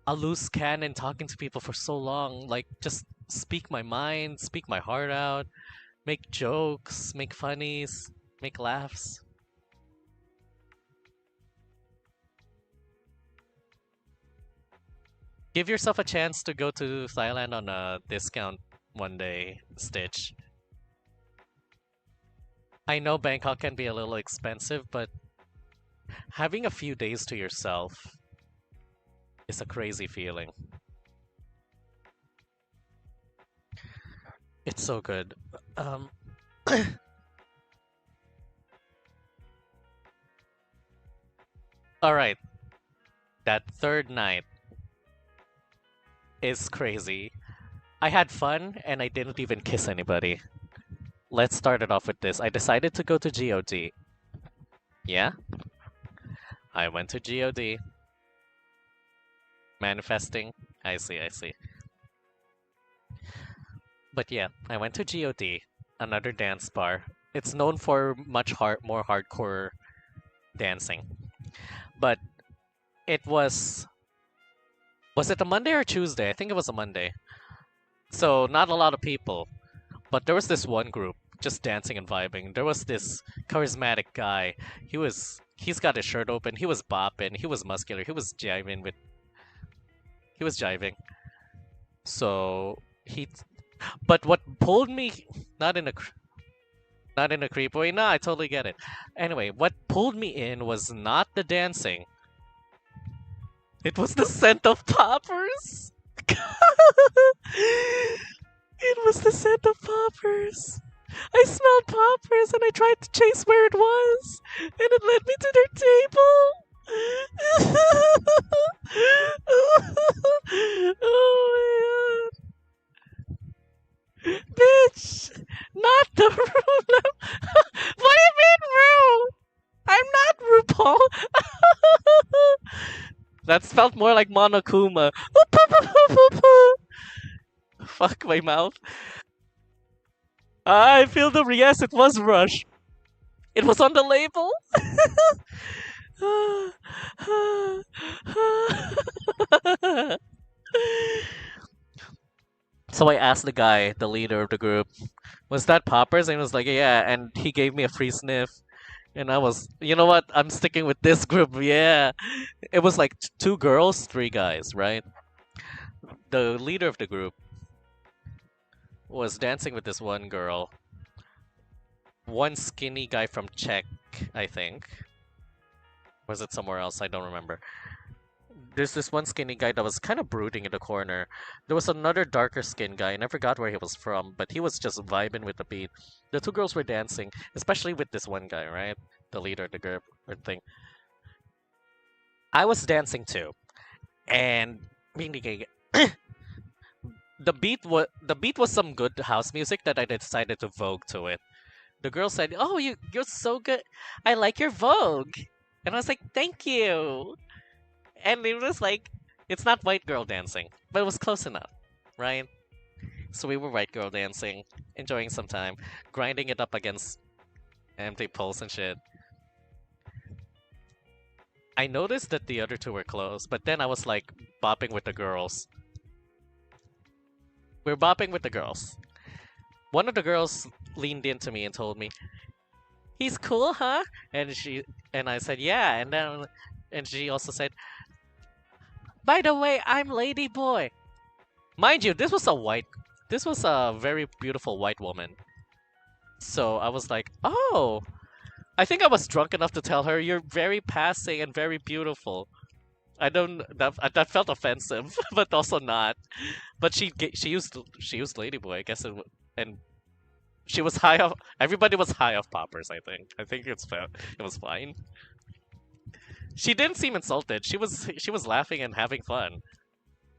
a loose cannon talking to people for so long. Like, just speak my mind, speak my heart out, make jokes, make funnies, make laughs. Give yourself a chance to go to Thailand on a discount one day, Stitch. I know Bangkok can be a little expensive, but having a few days to yourself is a crazy feeling. It's so good. Um, all right, that third night is crazy. I had fun and I didn't even kiss anybody. Let's start it off with this. I decided to go to GOD. Yeah? I went to GOD. Manifesting. I see, I see. But yeah, I went to GOD, another dance bar. It's known for much more hardcore dancing. But it was it a Monday or Tuesday? I think it was a Monday. So not a lot of people. But there was this one group just dancing and vibing. There was this charismatic guy. He's got his shirt open. He was bopping. He was muscular. He was jiving. So but what pulled me, not in a creep way. Nah, I totally get it. Anyway, what pulled me in was not the dancing. It was the scent of poppers. It was the scent of poppers. I smelled poppers and I tried to chase where it was, and it led me to their table. Oh my god. Bitch! Not the room! What do you mean, Ru? I'm not RuPaul! That felt more like Monokuma. Fuck my mouth. I feel the yes, it was Rush. It was on the label. So I asked the guy, the leader of the group, was that Poppers? And he was like, yeah. And he gave me a free sniff. And I was, you know what? I'm sticking with this group. Yeah. It was like 2 girls, 3 guys, right? The leader of the group was dancing with this one girl. One skinny guy from Czech, I think. Was it somewhere else? I don't remember. There's this one skinny guy that was kind of brooding in the corner. There was another darker skinned guy, and I forgot where he was from, but he was just vibing with the beat. The 2 girls were dancing, especially with this one guy, right? The leader of the group or thing. I was dancing too, and the beat was some good house music that I decided to vogue to it. The girl said, "Oh, you're so good. I like your vogue," and I was like, "Thank you." And it was like, it's not white girl dancing, but it was close enough, right? So we were white girl dancing, enjoying some time, grinding it up against empty poles and shit. I noticed that the other 2 were close, but then I was like bopping with the girls. We're bopping with the girls. One of the girls leaned into me and told me, "He's cool, huh?" And I said, "Yeah." And she also said, "By the way, I'm Lady Boy." Mind you, this was a very beautiful white woman. So I was like, "Oh." I think I was drunk enough to tell her, "You're very passing and very beautiful." I don't that felt offensive, but also not. But she used Ladyboy, I guess and she was high off. Everybody was high off poppers. I think it was fine. She didn't seem insulted. She was laughing and having fun.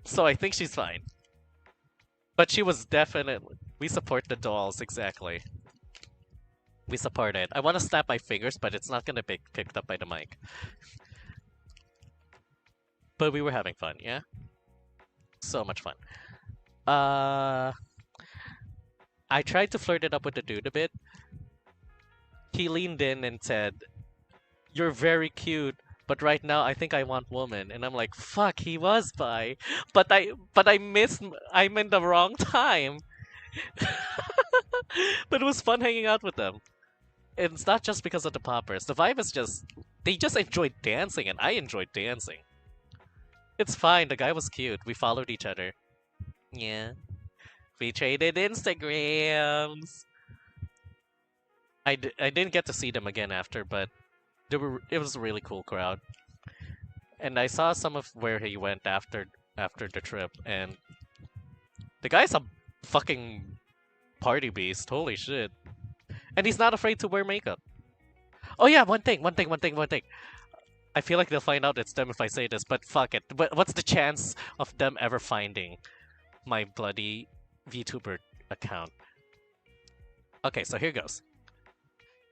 So I think she's fine. But she was definitely. We support the dolls, exactly. We support it. I want to snap my fingers, but it's not gonna be picked up by the mic. But we were having fun, yeah? So much fun. I tried to flirt it up with the dude a bit. He leaned in and said, "You're very cute. But right now, I think I want woman, and I'm like, fuck, he was bi, but I missed. I'm in the wrong time. But it was fun hanging out with them. And it's not just because of the poppers. The vibe is just they just enjoyed dancing, and I enjoyed dancing. It's fine. The guy was cute. We followed each other. Yeah. We traded Instagrams. I didn't get to see them again after, but it was a really cool crowd. And I saw some of where he went after the trip, and the guy's a fucking party beast. Holy shit. And he's not afraid to wear makeup. Oh yeah, one thing. I feel like they'll find out it's them if I say this, but fuck it. But what's the chance of them ever finding my bloody VTuber account? Okay, so here goes.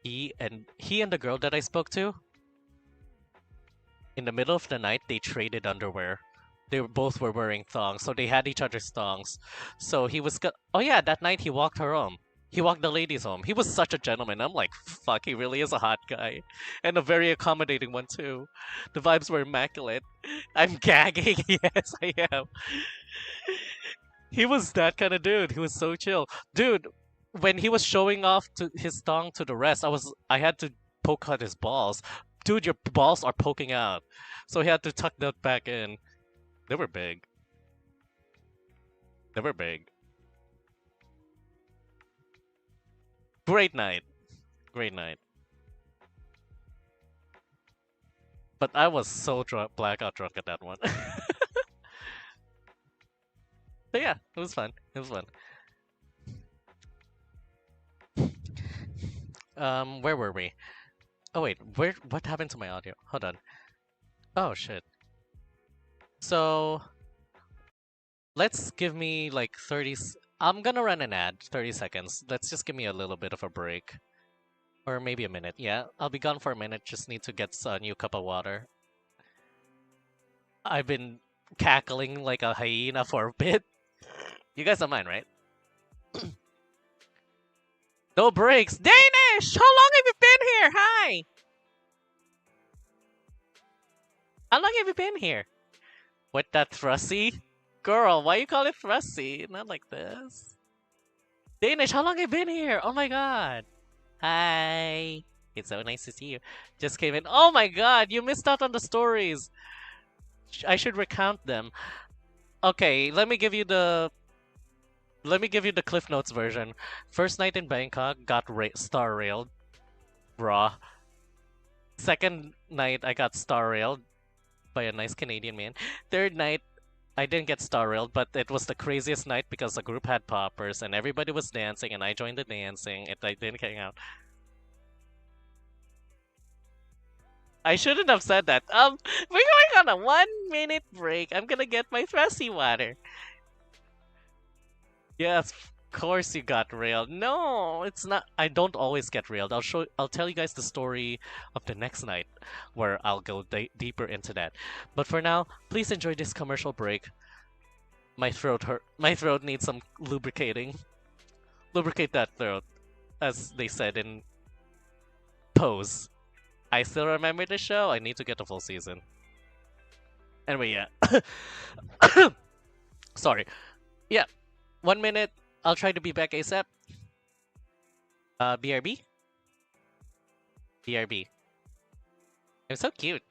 He and the girl that I spoke to, in the middle of the night, they traded underwear. Both were wearing thongs, so they had each other's thongs. So he was oh yeah, that night he walked her home. He walked the ladies home. He was such a gentleman. I'm like, fuck, he really is a hot guy. And a very accommodating one, too. The vibes were immaculate. I'm gagging. Yes, I am. He was that kind of dude. He was so chill. Dude, when he was showing off to his thong to the rest, I had to poke out his balls. Dude, your balls are poking out. So he had to tuck that back in. They were big. They were big. Great night. Great night. But I was so drunk, blackout drunk at that one. But yeah, it was fun. It was fun. Where were we? Oh wait, what happened to my audio? Hold on. Oh shit. So let's give me like 30 I'm gonna run an ad, 30 seconds. Let's just give me a little bit of a break. Or maybe a minute. Yeah, I'll be gone for a minute. Just need to get a new cup of water. I've been cackling like a hyena for a bit. You guys don't mind, right? No breaks. Danish! How long have you been here? Hi! How long have you been here? What, that thrusty? Girl, why you call it thrusty? Not like this. Danish, how long have you been here? Oh my god. Hi. It's so nice to see you. Just came in. Oh my god, you missed out on the stories. I should recount them. Okay, let me give you the Cliff Notes version. First night in Bangkok, got star railed. Raw. Second night, I got star railed by a nice Canadian man. Third night, I didn't get star railed, but it was the craziest night because the group had poppers and everybody was dancing and I joined the dancing and I didn't hang out. I shouldn't have said that. We're going on a 1-minute break. I'm gonna get my thrusty water. Yes, of course you got railed. No, it's not. I don't always get railed. I'll tell you guys the story of the next night, where I'll go deeper into that. But for now, please enjoy this commercial break. My throat hurt. My throat needs some lubricating. Lubricate that throat, as they said in Pose. I still remember the show. I need to get the full season. Anyway, yeah. Sorry. Yeah. 1 minute. I'll try to be back ASAP. BRB? BRB. I'm so cute.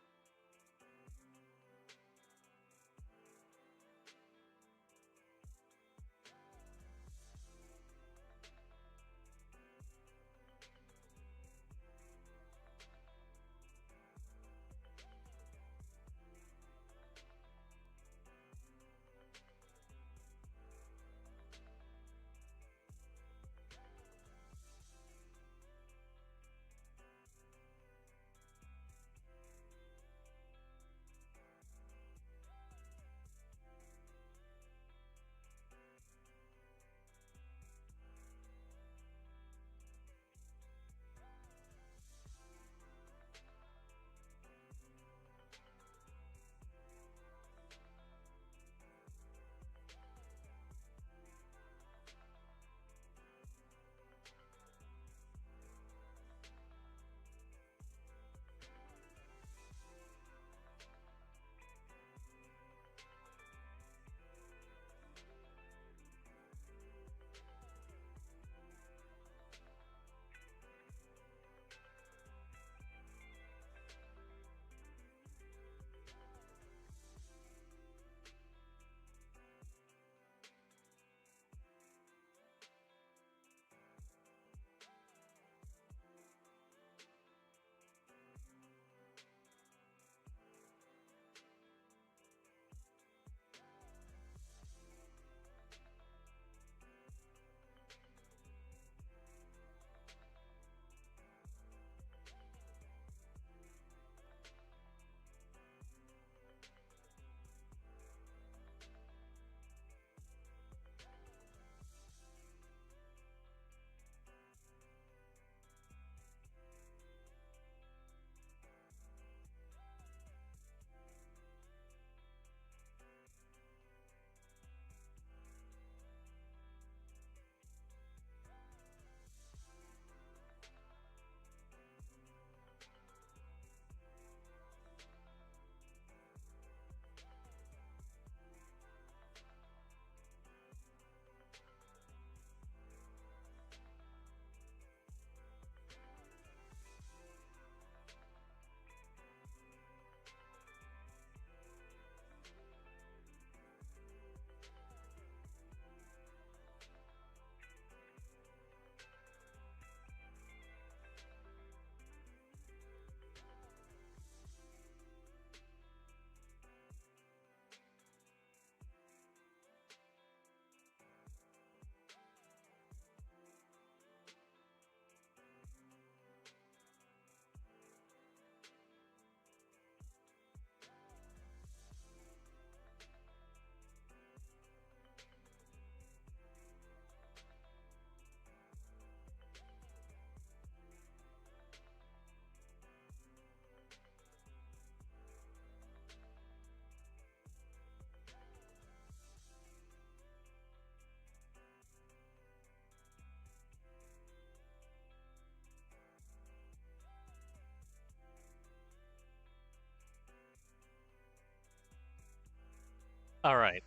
All right.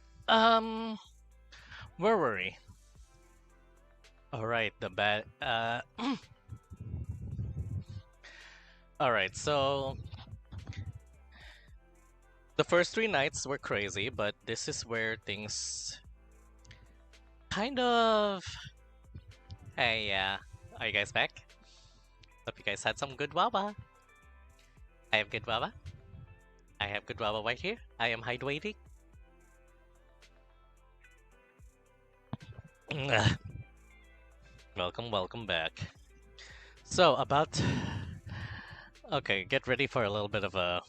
Where were we? All right, the bad. All right. So the first 3 nights were crazy, but this is where things kind of. Hey, are you guys back? Hope you guys had some good waba. I have good waba. I have good waba right here. I am hydrating. Welcome back. So, about. Okay, get ready for a little bit of a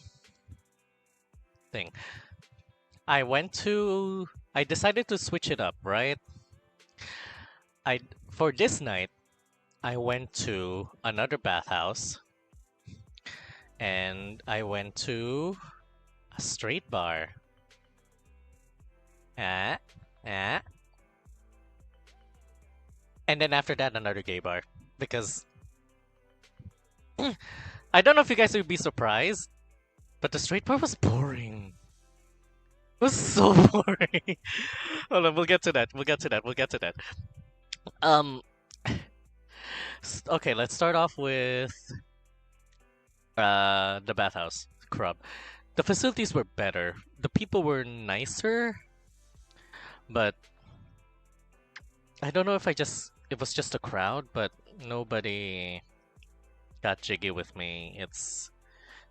thing. I decided to switch it up, right? For this night, I went to another bathhouse. And I went to a straight bar. And then after that, another gay bar. Because I don't know if you guys would be surprised, but the straight bar was boring. It was so boring. Hold on, we'll get to that. Okay, let's start off with the bathhouse, Crub. The facilities were better. The people were nicer, but I don't know if it was just a crowd, but nobody got jiggy with me.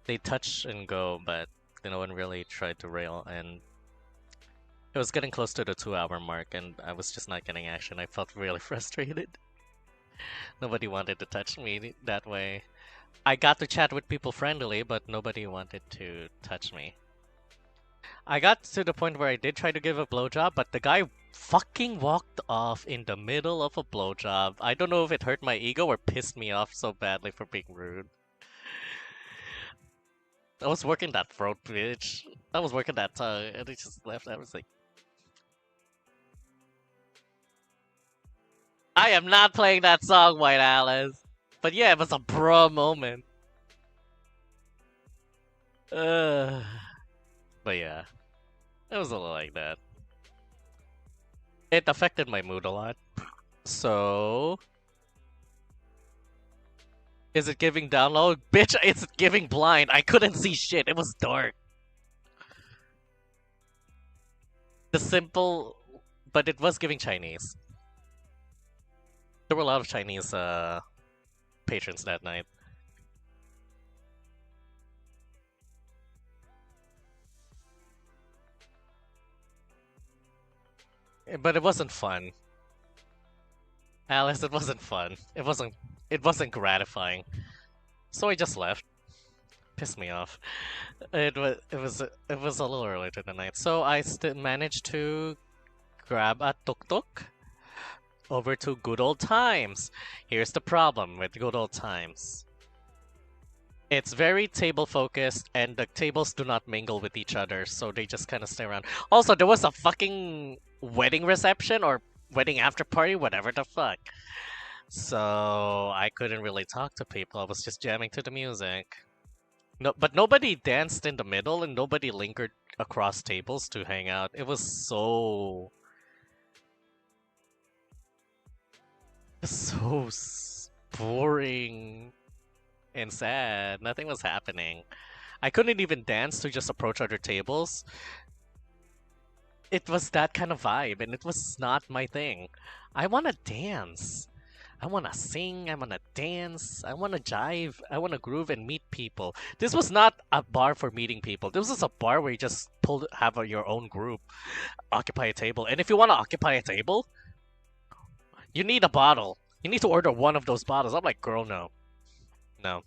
They touch and go, but no one really tried to rail, and it was getting close to the 2-hour mark, and I was just not getting action. I felt really frustrated. Nobody wanted to touch me that way. I got to chat with people friendly, but nobody wanted to touch me. I got to the point where I did try to give a blowjob, but the guy fucking walked off in the middle of a blowjob. I don't know if it hurt my ego or pissed me off so badly for being rude. I was working that throat, bitch. I was working that tongue, and he just left. I was like, I am not playing that song, White Alice. But yeah, it was a bro moment. But yeah, it was a little like that. It affected my mood a lot. So, is it giving download? Bitch, it's giving blind. I couldn't see shit. It was dark. But it was giving Chinese. There were a lot of Chinese patrons that night. But it wasn't fun. Alice, it wasn't fun. It wasn't gratifying. So I just left. Pissed me off. It was a little early to the night. So I managed to grab a tuk-tuk over to Good Old Times. Here's the problem with Good Old Times. It's very table focused, and the tables do not mingle with each other, so they just kind of stay around. Also, there was a fucking wedding reception or wedding after party, whatever the fuck. So I couldn't really talk to people. I was just jamming to the music. No, but nobody danced in the middle, and nobody lingered across tables to hang out. It was so boring and sad. Nothing was happening. I couldn't even dance to just approach other tables. It was that kind of vibe, and it was not my thing. I want to dance. I want to sing. I want to dance. I want to jive. I want to groove and meet people. This was not a bar for meeting people. This was a bar where you just have your own group, occupy a table. And if you want to occupy a table, you need a bottle. You need to order one of those bottles. I'm like, girl, no. No.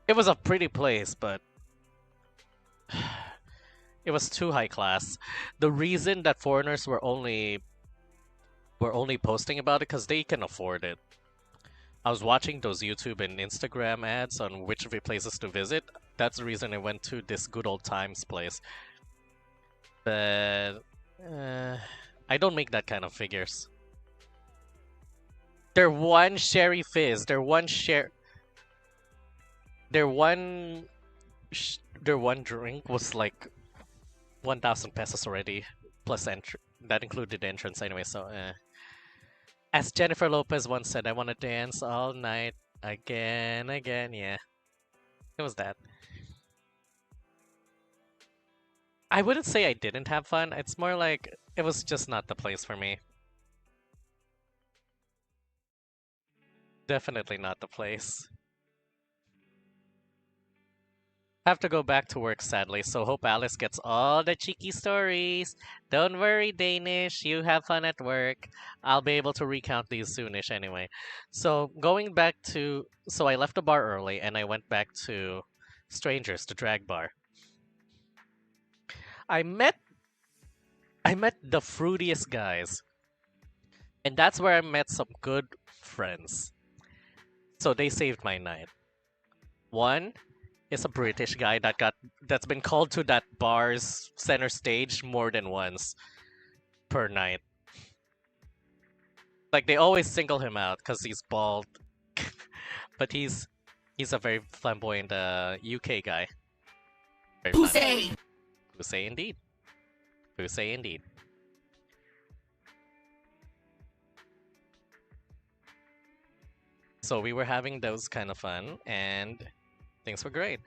It was a pretty place, but it was too high class. The reason that foreigners were only posting about it because they can afford it. I was watching those YouTube and Instagram ads on which of the places to visit. That's the reason I went to this Good Old Times place. But I don't make that kind of figures. Their one sherry fizz, their one drink was like 1,000 pesos already, plus that included entrance anyway, so As Jennifer Lopez once said, I want to dance all night, again, yeah. It was that. I wouldn't say I didn't have fun, it's more like, it was just not the place for me. Definitely not the place. Have to go back to work, sadly, so hope Alice gets all the cheeky stories. Don't worry, Danish, you have fun at work. I'll be able to recount these soonish anyway. So, going back to... So I left the bar early, and I went back to Strangers, the drag bar. I met the fruitiest guys. And that's where I met some good friends. So they saved my night. One is a British guy that's been called to that bar's center stage more than once per night. Like they always single him out because he's bald, but he's a very flamboyant UK guy. Pussy indeed. Pussy indeed. So we were having those kind of fun, and things were great.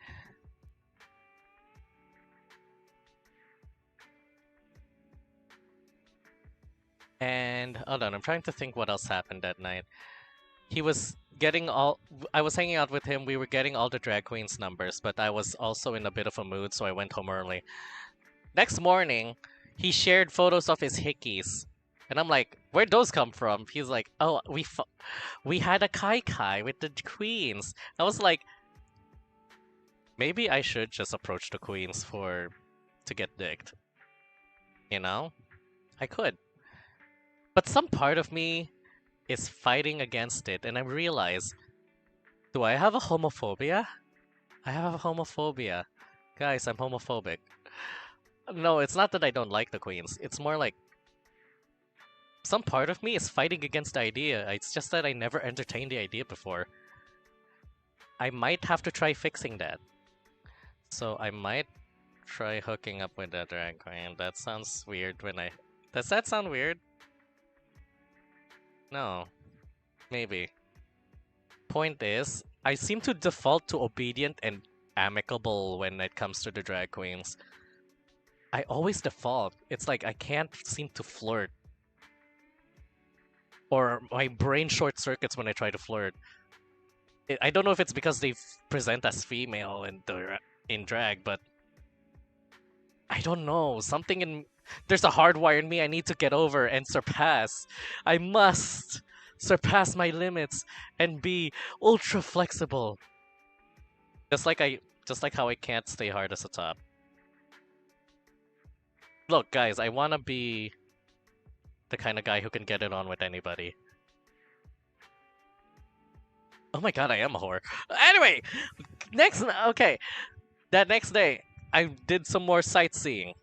And hold on, I'm trying to think what else happened that night. He was getting all... I was hanging out with him, we were getting all the drag queens' numbers, but I was also in a bit of a mood, so I went home early. Next morning, he shared photos of his hickeys. And I'm like, where'd those come from? He's like, oh, we had a kai with the queens. I was like, maybe I should just approach the queens to get dicked. You know? I could. But some part of me is fighting against it, and I realize, do I have a homophobia? I have a homophobia. Guys, I'm homophobic. No, it's not that I don't like the queens. It's more like, some part of me is fighting against the idea. It's just that I never entertained the idea before. I might have to try fixing that. So I might try hooking up with a drag queen. That sounds weird when I... Does that sound weird? No. Maybe. Point is, I seem to default to obedient and amicable when it comes to the drag queens. I always default. It's like I can't seem to flirt. Or my brain short circuits when I try to flirt. I don't know if it's because they present as female in drag, but I don't know. Something in... There's a hardwire in me I need to get over and surpass. I must surpass my limits and be ultra flexible. Just like how I can't stay hard as a top. Look, guys, I wanna be the kind of guy who can get it on with anybody. Oh my god, I am a whore. Anyway, okay. That next day, I did some more sightseeing.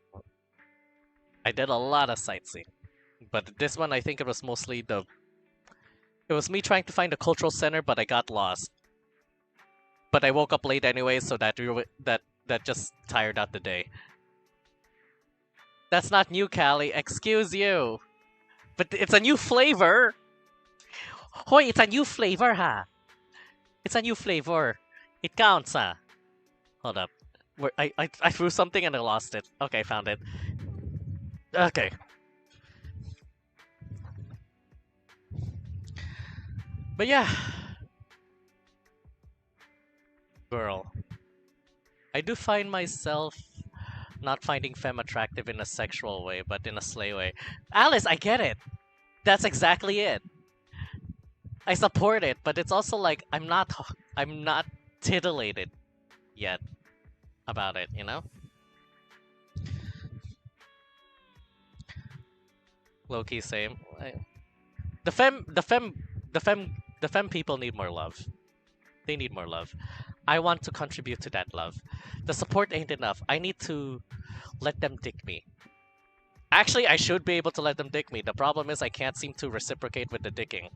I did a lot of sightseeing. But this one, I think it was mostly it was me trying to find a cultural center, but I got lost. But I woke up late anyway, so that just tired out the day. That's not new, Callie. Excuse you. But it's a new flavor. Hoy, it's a new flavor, ha. It's a new flavor. It counts, ha. Hold up. I threw something and I lost it. Okay, I found it. Okay. But yeah. Girl. I do find myself not finding femme attractive in a sexual way, but in a slay way. Alice, I get it. That's exactly it. I support it, but it's also like I'm not titillated yet about it, you know? Low-key same. The femme people need more love. They need more love. I want to contribute to that love. The support ain't enough. I need to let them dick me. Actually, I should be able to let them dick me. The problem is I can't seem to reciprocate with the dicking.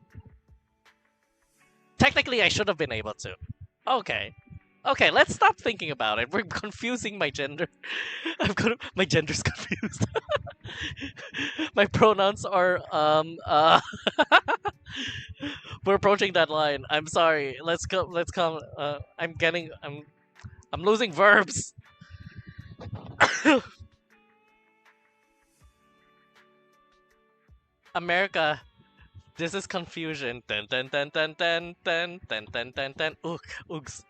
Technically, I should have been able to. Okay. Okay, let's stop thinking about it. We're confusing my gender. My gender's confused. My pronouns are we're approaching that line. I'm sorry. Let's go. Let's come. I'm losing verbs. America. This is confusion. Dun dun dun dun dun dun dun dun dun dun. Oogs.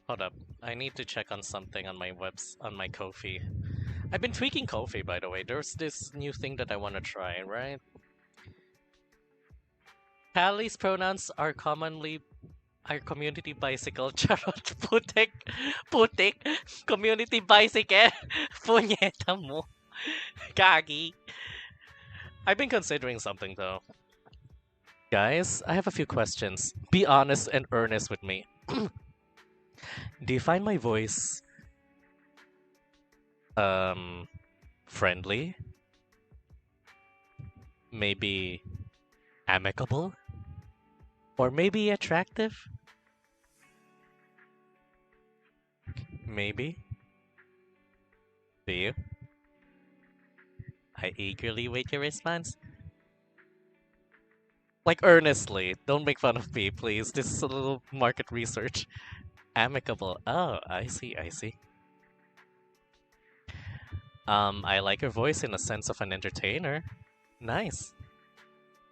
Hold up. I need to check on something on my on my Ko-fi. I've been tweaking Ko-fi, by the way. There's this new thing that I want to try, right? Cali's pronouns are commonly our community bicycle. Charot. Putik. Putik. Community bicycle. Punyeta mo. Gagi. I've been considering something though. Guys, I have a few questions. Be honest and earnest with me. Do you find my voice friendly? Maybe amicable? Or maybe attractive? Maybe? Do you? I eagerly wait your response. Like earnestly, don't make fun of me, please. This is a little market research. Amicable. Oh, I see, I see. I like your voice in a sense of an entertainer. Nice.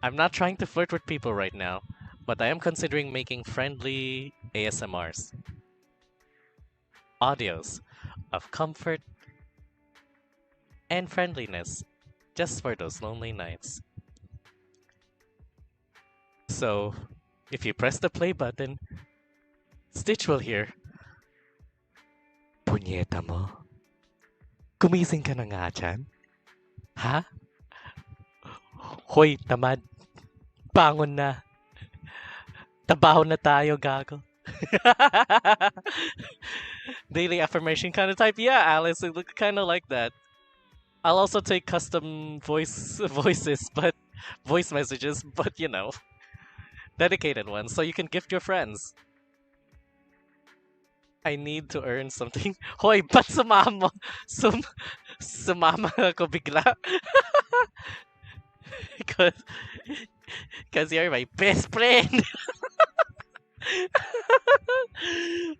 I'm not trying to flirt with people right now, but I am considering making friendly ASMRs. Audios of comfort and friendliness just for those lonely nights. So, if you press the play button, Stitch will hear, Punyeta mo? Gumising ka na nga dyan? Ha? Hoy, tamad. Bangon na. Tabaho na tayo, gago. Daily affirmation kind of type? Yeah, Alice, it looked kind of like that. I'll also take custom voice messages, but you know, dedicated ones, so you can gift your friends. I need to earn something. Hoy, ba't sumama? Sumama ako bigla? Because you're my best friend.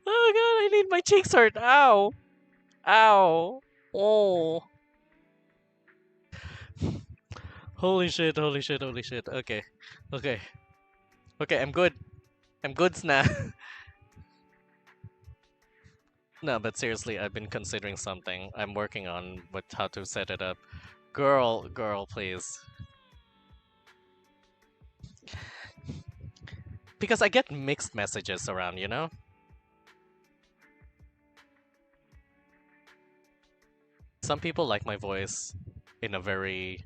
Oh god, I need my cheeks hurt. Ow. Ow. Oh. Holy shit, holy shit, holy shit. Okay. Okay. Okay, I'm good. I'm good, sna. No, but seriously, I've been considering something. I'm working on how to set it up. Girl, please. Because I get mixed messages around, you know? Some people like my voice in a very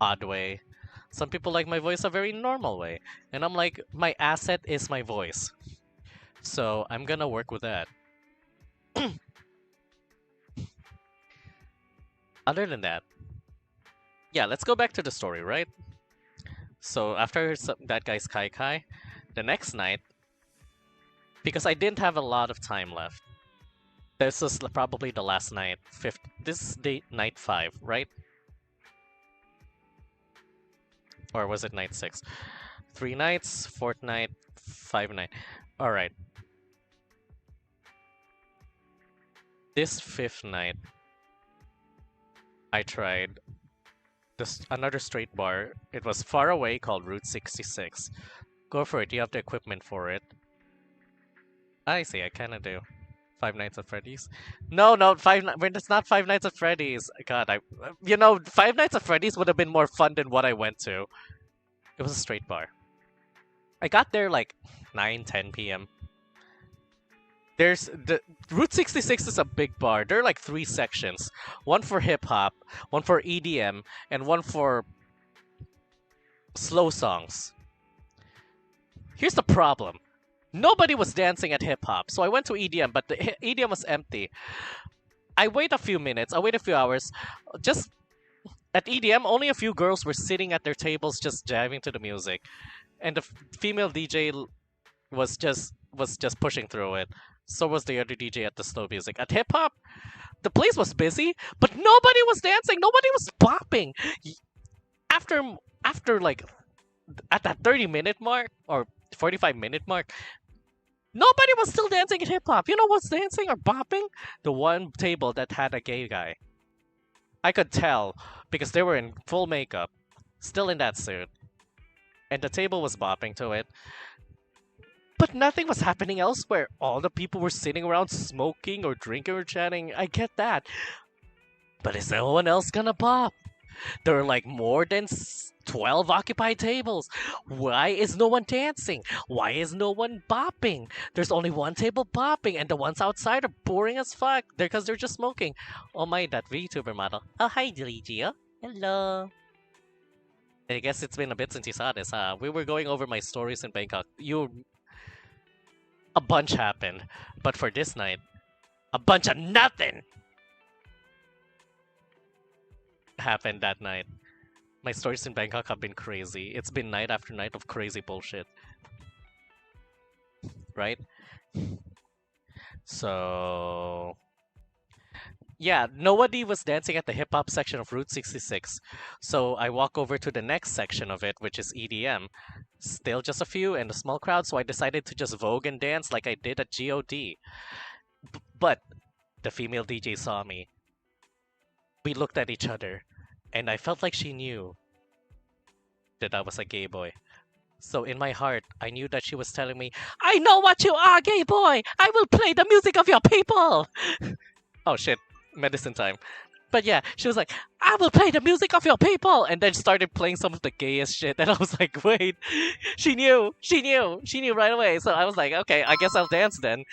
odd way. Some people like my voice a very normal way. And I'm like, my asset is my voice. So I'm gonna work with that. Other than that, yeah, let's go back to the story, right? So after that guy's Kai, the next night, because I didn't have a lot of time left, this was probably the last night. This is night 5, right? Or was it night 6? 3 nights, 4th night, 5 night. Alright. This 5th night, I tried another straight bar. It was far away, called Route 66. Go for it, you have the equipment for it. I see, I kinda do. 5 Nights at Freddy's? No, it's not 5 Nights at Freddy's. God, you know, 5 Nights at Freddy's would have been more fun than what I went to. It was a straight bar. I got there like 9-10 p.m. There's the Route 66 is a big bar. There are like 3 sections. One for hip hop, one for EDM, and one for slow songs. Here's the problem. Nobody was dancing at hip hop, so I went to EDM, but the EDM was empty. I wait a few minutes. I wait a few hours. Just at EDM, only a few girls were sitting at their tables just jamming to the music, and the female DJ was just pushing through it. So was the other DJ at the slow music. At hip hop, the place was busy, but nobody was dancing. Nobody was bopping. Y- After like at that 30-minute mark or 45-minute mark, nobody was still dancing at hip hop. You know what's dancing or bopping? The one table that had a gay guy. I could tell because they were in full makeup, still in that suit, and the table was bopping to it. But nothing was happening elsewhere. All the people were sitting around smoking or drinking or chatting. I get that. But is no one else gonna bop? There are like more than 12 occupied tables. Why is no one dancing? Why is no one bopping? There's only one table bopping, and the ones outside are boring as fuck. They're because they're just smoking. Oh my, that VTuber model. Oh, hi, Deligio. Hello. I guess it's been a bit since you saw this, huh? We were going over my stories in Bangkok. A bunch happened. But for this night, a bunch of nothing happened that night. My stories in Bangkok have been crazy. It's been night after night of crazy bullshit. Right? So... yeah, nobody was dancing at the hip hop section of Route 66. So I walk over to the next section of it, which is EDM. Still just a few and a small crowd, so I decided to just vogue and dance like I did at GOD. But the female DJ saw me. We looked at each other, and I felt like she knew that I was a gay boy. So in my heart, I knew that she was telling me, I know what you are, gay boy! I will play the music of your people! Oh shit, medicine time. But yeah, she was like, I will play the music of your people! And then started playing some of the gayest shit. And I was like, wait, she knew right away. So I was like, okay, I guess I'll dance then.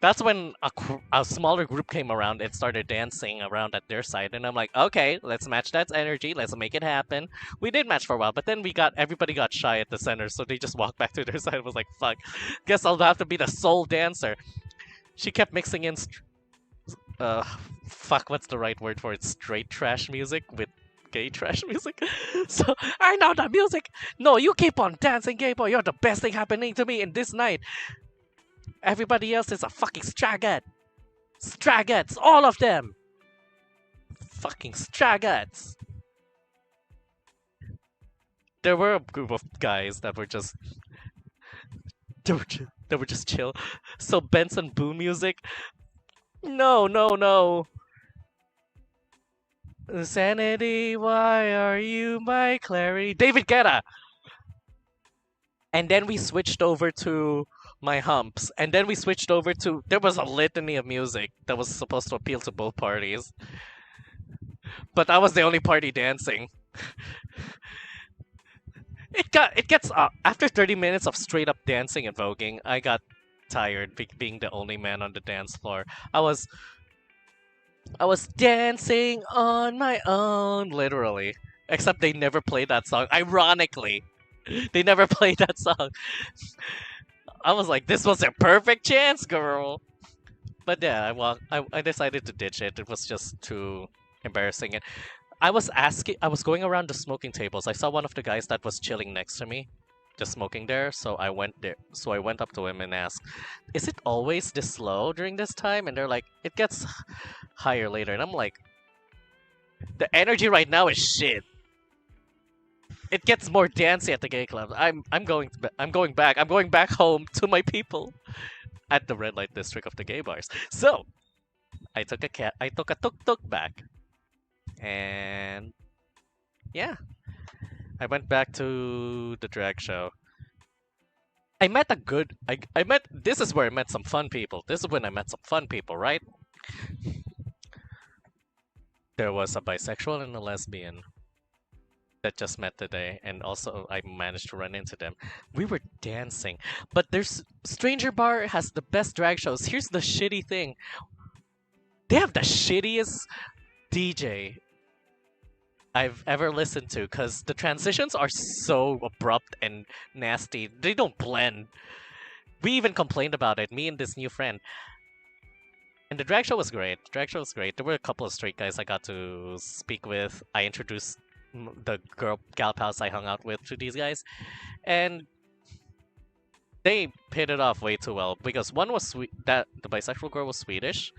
That's when a smaller group came around and started dancing around at their side. And I'm like, okay, let's match that energy. Let's make it happen. We did match for a while, but then everybody got shy at the center. So they just walked back to their side. I was like, fuck, guess I'll have to be the sole dancer. She kept mixing in fuck, what's the right word for it? Straight trash music with gay trash music? So, I know the music! No, you keep on dancing, gay boy! You're the best thing happening to me in this night! Everybody else is a fucking straggot! Straggots! All of them! Fucking straggots! There were a group of guys that were just... They were just chill. So Benson Boone music... No. Sanity, why are you my clarity? David Guetta! And then we switched over to my humps. And then we switched over to... there was a litany of music that was supposed to appeal to both parties. But I was the only party dancing. It gets... after 30 minutes of straight up dancing and voguing, I got tired being the only man on the dance floor. I was dancing on my own, literally. Except they never played that song. Ironically, they never played that song. I was like, this was a perfect chance, girl. But yeah, I decided to ditch it. It was just too embarrassing. And I was going around the smoking tables. I saw one of the guys that was chilling next to me, just smoking there. So I went there. So I went up to him and asked, "Is it always this slow during this time?" And they're like, "It gets higher later." And I'm like, "The energy right now is shit. It gets more dancey at the gay club. I'm going back. I'm going back home to my people at the red light district of the gay bars." So I took a tuk-tuk back, and yeah, I went back to the drag show. I met this is where I met some fun people. This is when I met some fun people, right? There was a bisexual and a lesbian that just met today, and also I managed to run into them. We were dancing, but there's Stranger Bar has the best drag shows. Here's the shitty thing. They have the shittiest DJ I've ever listened to, because the transitions are so abrupt and nasty. They don't blend. We even complained about it, me and this new friend. And the drag show was great. The drag show was great. There were a couple of straight guys I got to speak with. I introduced the gal pals I hung out with to these guys, and they hit it off way too well because one was that the bisexual girl was Swedish,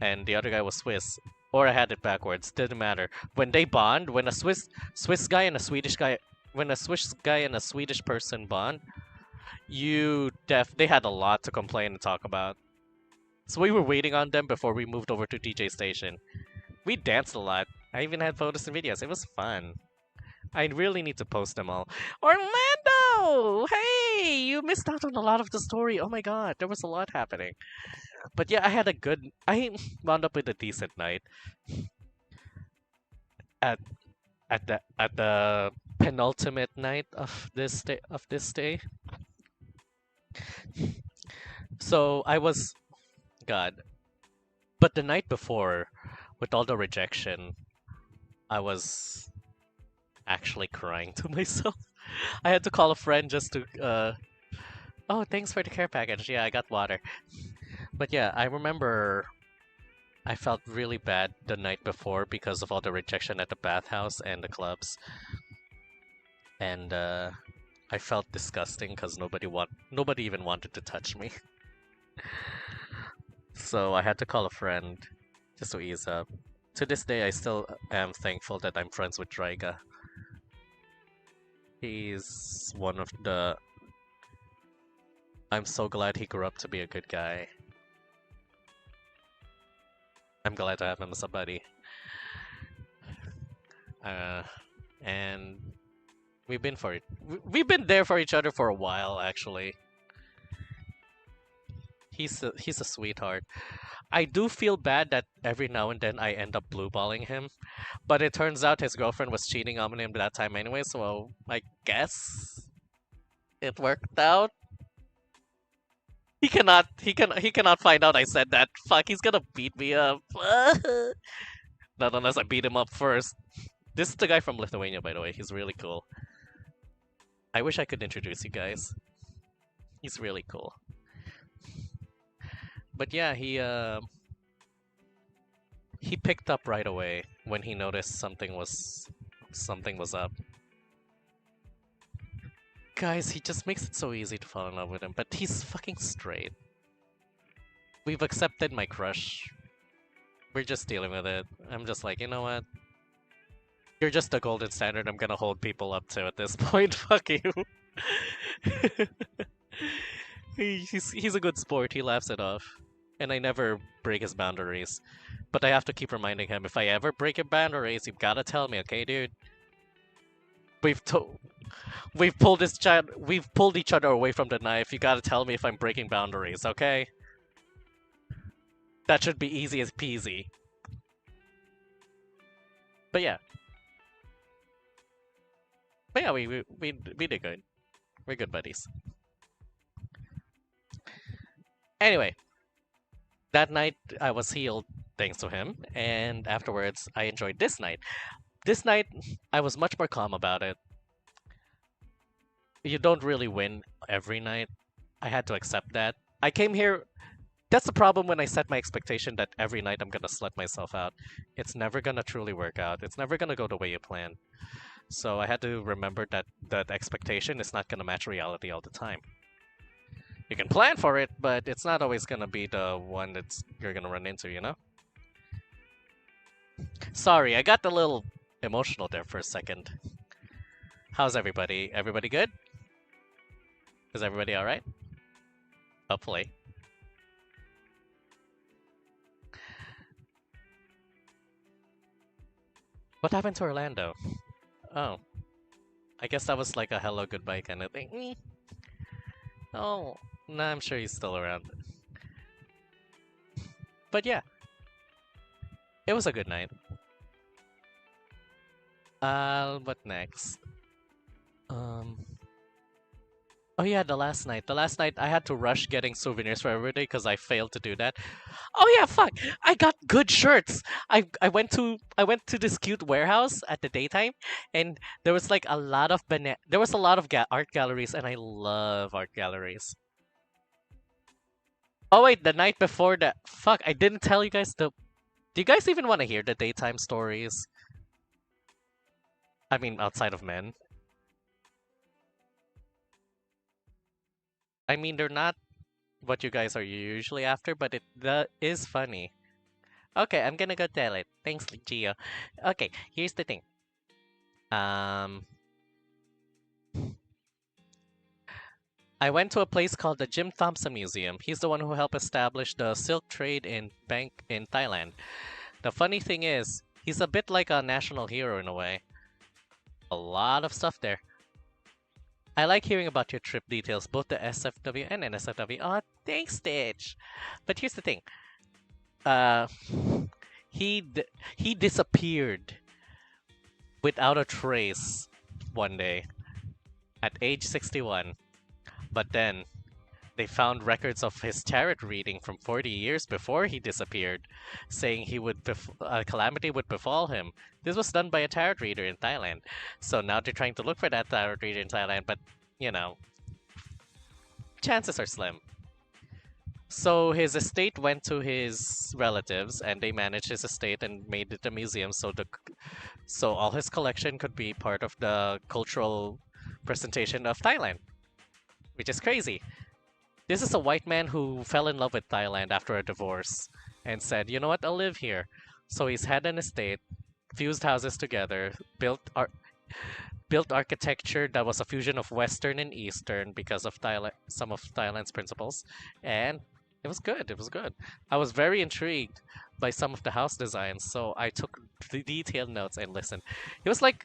and the other guy was Swiss. Or I had it backwards. Didn't matter. When they bond, when a Swiss guy and a Swedish guy, when a Swiss guy and a Swedish person bond, they had a lot to complain and talk about. So we were waiting on them before we moved over to DJ station. We danced a lot. I even had photos and videos. It was fun. I really need to post them all. Orlando! Hey! You missed out on a lot of the story. Oh my god, there was a lot happening. But yeah, I wound up with a decent night. At the penultimate night of this day. So I was God. But the night before, with all the rejection, I was actually crying to myself. I had to call a friend just to oh, thanks for the care package. Yeah, I got water. But yeah, I remember I felt really bad the night before because of all the rejection at the bathhouse and the clubs. And I felt disgusting because nobody even wanted to touch me. So I had to call a friend just to ease up. To this day, I still am thankful that I'm friends with Dryga. He's one of the... I'm so glad he grew up to be a good guy. I'm glad to have him as a buddy. And we've been there for each other for a while, actually. He's a sweetheart. I do feel bad that every now and then I end up blueballing him, but it turns out his girlfriend was cheating on him that time anyway, so I guess it worked out. He cannot find out I said that. Fuck, he's gonna beat me up. Not unless I beat him up first. This is the guy from Lithuania, by the way. He's really cool. I wish I could introduce you guys. He's really cool. But yeah, he picked up right away when he noticed something was up. Guys, he just makes it so easy to fall in love with him, but he's fucking straight. We've accepted my crush. We're just dealing with it. I'm just like, you know what? You're just the golden standard I'm gonna hold people up to at this point. Fuck you. He's a good sport. He laughs it off. And I never break his boundaries. But I have to keep reminding him, if I ever break your boundaries, you've gotta tell me, okay, dude? We've pulled each other away from the knife. You gotta tell me if I'm breaking boundaries, okay? That should be easy as peasy. But yeah. We did good. We're good buddies. Anyway, that night I was healed thanks to him, and afterwards I enjoyed this night. This night I was much more calm about it. You don't really win every night. I had to accept that. I came here... That's the problem when I set my expectation that every night I'm gonna slut myself out. It's never gonna truly work out. It's never gonna go the way you plan. So I had to remember that that expectation is not gonna match reality all the time. You can plan for it, but it's not always gonna be the one you're gonna run into, you know? Sorry, I got a little emotional there for a second. How's everybody? Everybody good? Is everybody alright? Hopefully. What happened to Orlando? Oh. I guess that was like a hello goodbye kind of thing. Oh, nah, I'm sure he's still around. But yeah. It was a good night. What next? Oh yeah, the last night. The last night I had to rush getting souvenirs for everybody because I failed to do that. Oh yeah, fuck! I got good shirts. I went to this cute warehouse at the daytime, and there was like a lot of art galleries, and I love art galleries. Oh wait, the night before that. Fuck, I didn't tell you guys the. Do you guys even want to hear the daytime stories? I mean, outside of men. I mean, they're not what you guys are usually after, but it is funny. Okay, I'm gonna go tell it. Thanks, Gio. Okay, here's the thing. Um, I went to a place called the Jim Thompson Museum. He's the one who helped establish the silk trade in Thailand. The funny thing is, he's a bit like a national hero in a way. A lot of stuff there. I like hearing about your trip details, both the SFW and NSFW. Oh, thanks, Stitch. But here's the thing. Uh, he disappeared without a trace one day at age 61. But then they found records of his tarot reading from 40 years before he disappeared, saying a calamity would befall him. This was done by a tarot reader in Thailand. So now they're trying to look for that tarot reader in Thailand, but you know, chances are slim. So his estate went to his relatives, and they managed his estate and made it a museum. So all his collection could be part of the cultural presentation of Thailand, which is crazy. This is a white man who fell in love with Thailand after a divorce and said, "You know what? I'll live here." So he's had an estate, fused houses together, built architecture that was a fusion of Western and Eastern because of some of Thailand's principles, and it was good. It was good. I was very intrigued by some of the house designs, so I took the detailed notes and listened. He was like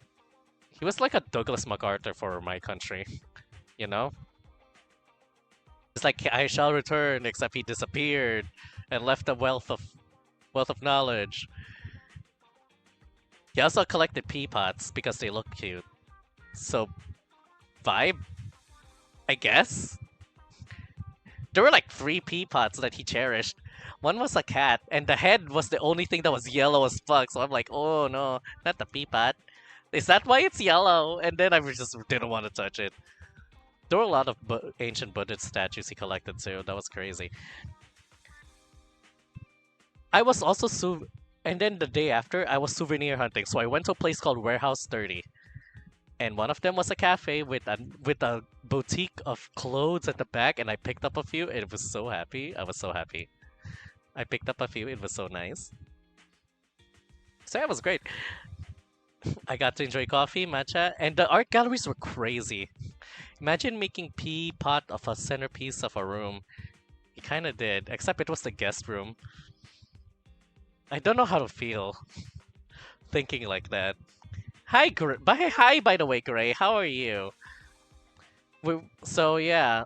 a Douglas MacArthur for my country, you know? It's like I shall return, except he disappeared and left a wealth of knowledge. He also collected pea pots because they look cute. So, vibe, I guess. There were like 3 pea pots that he cherished. One was a cat, and the head was the only thing that was yellow as fuck. So I'm like, oh no, not the pea pot. Is that why it's yellow? And then I just didn't want to touch it. There were a lot of ancient Buddhist statues he collected too. That was crazy. I was also and then the day after, I was souvenir hunting. So I went to a place called Warehouse 30. And one of them was a cafe with a boutique of clothes at the back, and I picked up a few, and it was so happy. I was so happy. I picked up a few, it was so nice. So that was great. I got to enjoy coffee, matcha, and the art galleries were crazy. Imagine making pea pot of a centerpiece of a room. He kind of did, except it was the guest room. I don't know how to feel thinking like that. Hi, hi, by the way, Gray. How are you? So yeah,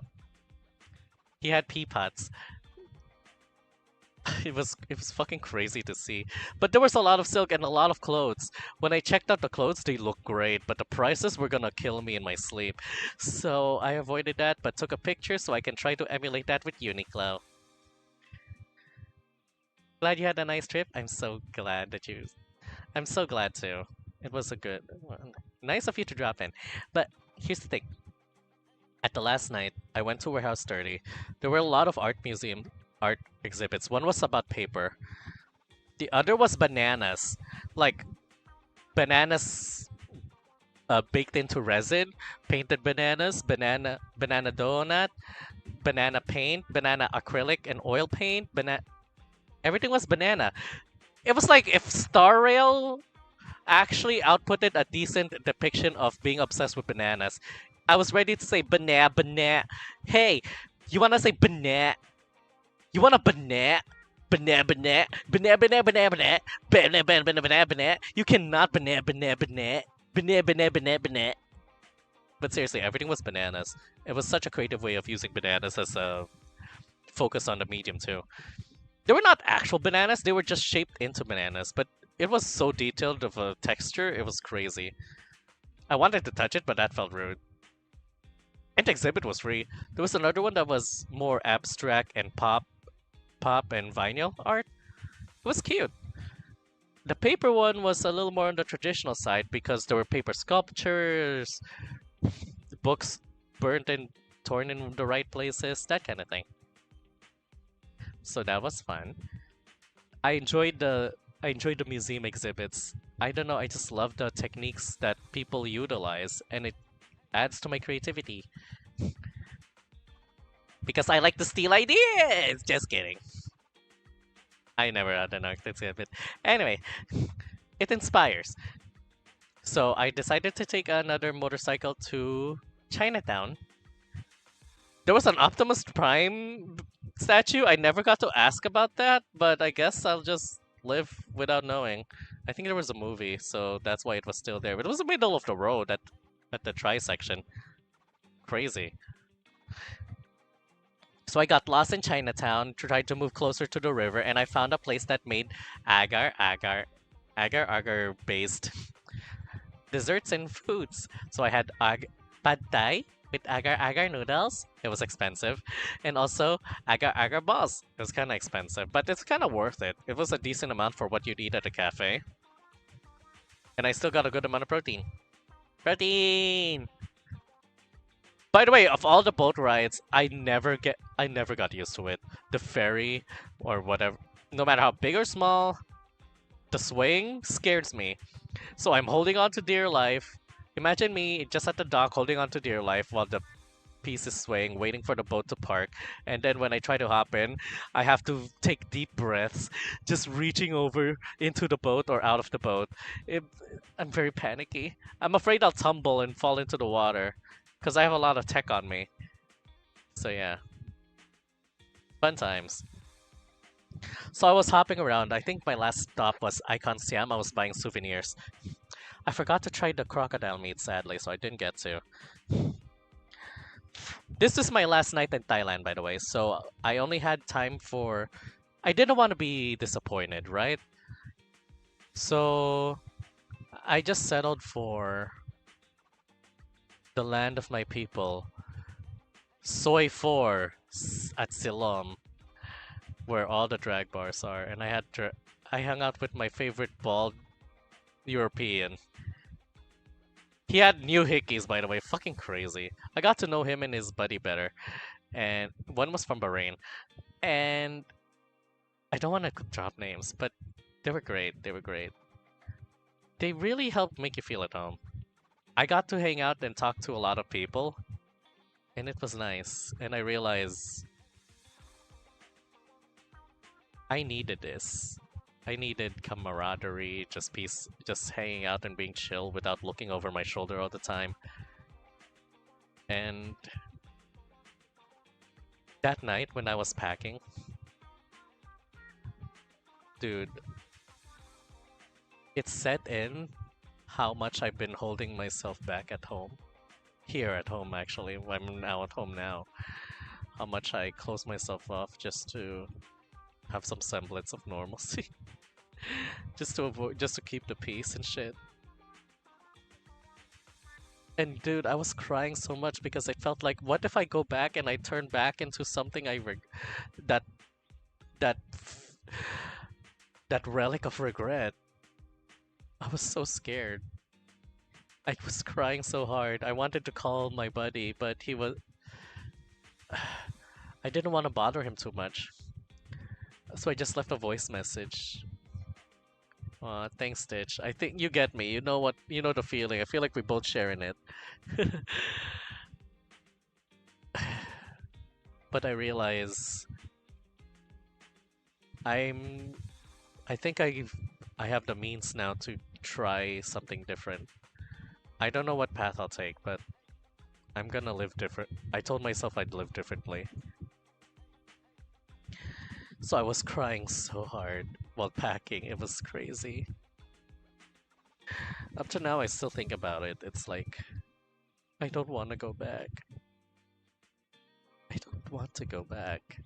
he had pea pots. It was fucking crazy to see. But there was a lot of silk and a lot of clothes. When I checked out the clothes, they looked great, but the prices were gonna kill me in my sleep. So I avoided that, but took a picture so I can try to emulate that with Uniqlo. Glad you had a nice trip. I'm so glad too. It was nice of you to drop in. But here's the thing. At the last night, I went to Warehouse 30. There were a lot of art exhibits. One was about paper. The other was bananas. Like bananas baked into resin, painted bananas, banana donut, banana paint, banana acrylic and oil paint, everything was banana. It was like if Star Rail actually outputted a decent depiction of being obsessed with bananas. I was ready to say banana. Hey, you wanna say banana? You want a banana? Banana. You cannot banana. But seriously, everything was bananas. It was such a creative way of using bananas as a focus on the medium too. They were not actual bananas, they were just shaped into bananas, but it was so detailed of a texture, it was crazy. I wanted to touch it, but that felt rude. And the exhibit was free. There was another one that was more abstract and pop and vinyl art. It was cute. The paper one was a little more on the traditional side because there were paper sculptures, books burnt and torn in the right places, that kind of thing. so that was fun. I enjoyed the museum exhibits. I don't know, I just love the techniques that people utilize, and it adds to my creativity. Because I like to steal ideas! Just kidding. I never had an art exhibit. Anyway, it inspires. So I decided to take another motorcycle to Chinatown. There was an Optimus Prime statue. I never got to ask about that, but I guess I'll just live without knowing. I think there was a movie, so that's why it was still there. But it was in the middle of the road at the tri-section. Crazy. So I got lost in Chinatown, tried to move closer to the river, and I found a place that made agar based desserts and foods. So I had pad thai with agar noodles. It was expensive, and also agar balls. It was kind of expensive, but it's kind of worth it. It was a decent amount for what you'd eat at a cafe, and I still got a good amount of protein. Protein. By the way, of all the boat rides, I never got used to it. The ferry or whatever, no matter how big or small, the swing scares me. So I'm holding on to dear life. Imagine me just at the dock holding on to dear life while the piece is swaying, waiting for the boat to park. And then when I try to hop in, I have to take deep breaths, just reaching over into the boat or out of the boat. I'm very panicky. I'm afraid I'll tumble and fall into the water because I have a lot of tech on me. So yeah, fun times. So I was hopping around. I think my last stop was Icon Siam. I was buying souvenirs. I forgot to try the crocodile meat, sadly, so I didn't get to. This is my last night in Thailand, by the way, so I only had time for... I didn't want to be disappointed, right? So I just settled for the land of my people, Soy 4 at Silom, where all the drag bars are, and I hung out with my favorite bald European. He had new hickeys, by the way, fucking crazy. I got to know him and his buddy better, and one was from Bahrain, and I don't want to drop names, but they were great. They were great. They really helped make you feel at home. I got to hang out and talk to a lot of people, and it was nice. And I realized I needed this. I needed camaraderie, just peace, just hanging out and being chill without looking over my shoulder all the time. And that night when I was packing, dude, it set in how much I've been holding myself back at home. Here at home, actually. I'm now at home now. How much I close myself off just to have some semblance of normalcy. just to keep the peace and shit. And dude, I was crying so much because I felt like, what if I go back and I turn back into something that that that relic of regret? I was so scared. I was crying so hard. I wanted to call my buddy, but he was... I didn't want to bother him too much. So I just left a voice message. Aw, thanks, Stitch. I think you get me. You know what? You know the feeling. I feel like we both sharing it. But I realize I think I have the means now to try something different. I don't know what path I'll take, but I'm gonna live different. I told myself I'd live differently. So I was crying so hard while packing. It was crazy. Up to now, I still think about it. It's like, I don't want to go back. I don't want to go back.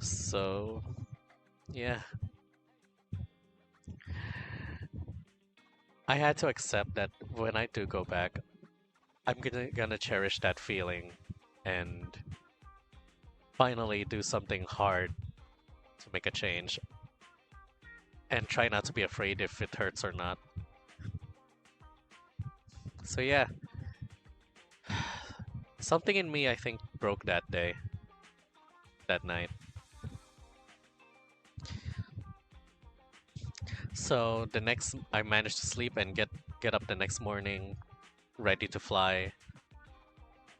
So, yeah. I had to accept that when I do go back, I'm gonna cherish that feeling and finally do something hard to make a change. And try not to be afraid if it hurts or not. So yeah. Something in me, I think, broke that day. that night. So I managed to sleep and get up the next morning, ready to fly.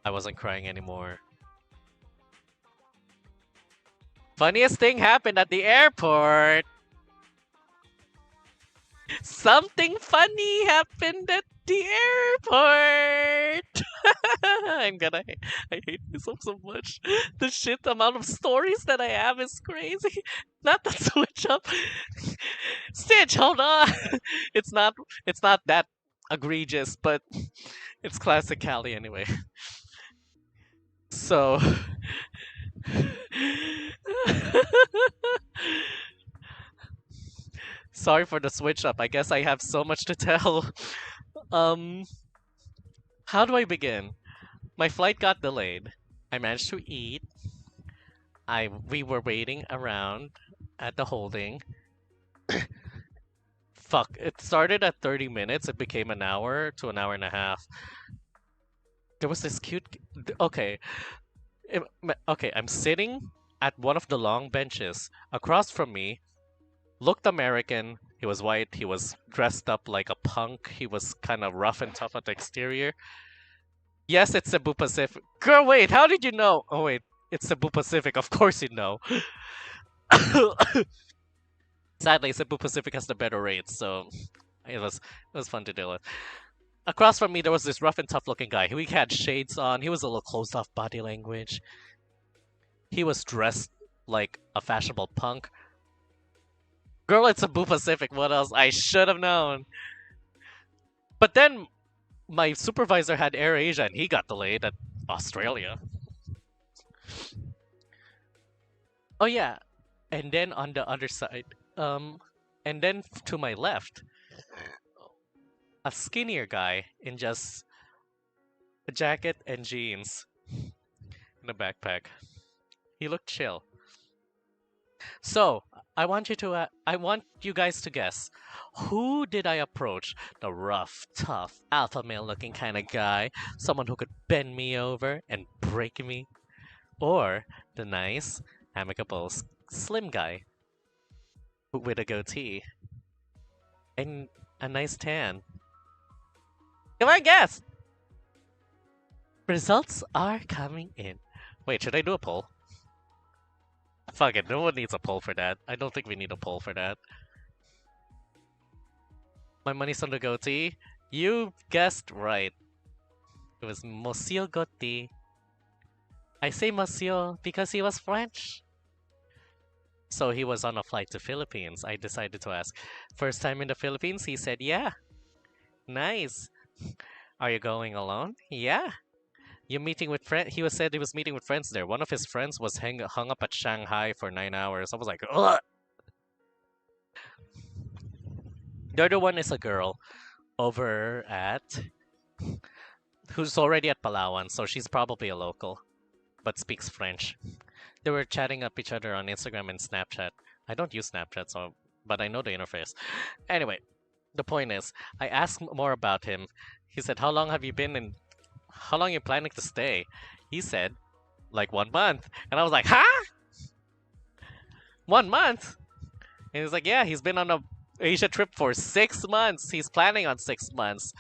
I wasn't crying anymore. Funniest thing happened at the airport. Something funny happened at the airport. I hate myself so much. The shit amount of stories that I have is crazy. Not the switch up. Stitch, hold on. It's not that egregious, but it's classic Cali anyway. So sorry for the switch up. I guess I have so much to tell. Um how do I begin? My flight got delayed. I managed to eat. We were waiting around at the holding. Fuck, it started at 30 minutes, it became an hour to an hour and a half. There was this cute okay. Okay, I'm sitting at one of the long benches. Across from me looked American. He was white, he was dressed up like a punk, he was kind of rough and tough at the exterior. Yes, it's Cebu Pacific. Girl, wait, how did you know? Oh wait, it's Cebu Pacific, of course you know. Sadly, Cebu Pacific has the better rates, so it was fun to deal with. Across from me, there was this rough and tough looking guy. He had shades on. He was a little closed off body language. He was dressed like a fashionable punk. Girl, it's Cebu Pacific. What else? I should have known. But then my supervisor had AirAsia and he got delayed at Australia. Oh yeah. And then on the other side, and then to my left, a skinnier guy in just a jacket and jeans and a backpack. He looked chill. So, I want you guys to guess. Who did I approach? The rough, tough, alpha male looking kind of guy? Someone who could bend me over and break me? Or the nice, amicable, slim guy with a goatee and a nice tan? Come on, guess! Results are coming in. Wait, should I do a poll? Fuck it, no one needs a poll for that. I don't think we need a poll for that. My money's on the goatee. You guessed right. It was Monsieur Gotti. I say Monsieur because he was French. So he was on a flight to Philippines. I decided to ask, first time in the Philippines? He said, yeah. Nice. Are you going alone? Yeah. You meeting with friends? Said he was meeting with friends there. One of his friends was hung up at Shanghai for 9 hours. I was like, ugh. The other one is a girl over at who's already at Palawan, so she's probably a local, but speaks French. They were chatting up each other on Instagram and Snapchat. I don't use Snapchat, but I know the interface. Anyway, the point is, I asked more about him. He said, how long have you been in? How long are you planning to stay? He said, like 1 month. And I was like, huh? 1 month? And he's like, yeah, he's been on a Asia trip for 6 months. He's planning on 6 months.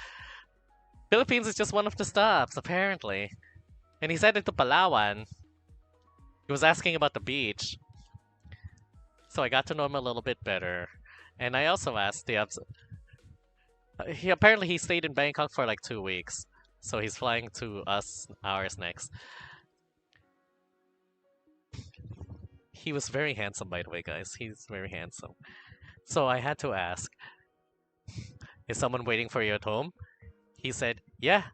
Philippines is just one of the stops, apparently. And he said it to Palawan. He was asking about the beach. So I got to know him a little bit better. And I also asked he stayed in Bangkok for like 2 weeks. So he's flying to ours next. He was very handsome, by the way, guys. He's very handsome. So I had to ask, is someone waiting for you at home? He said, yeah.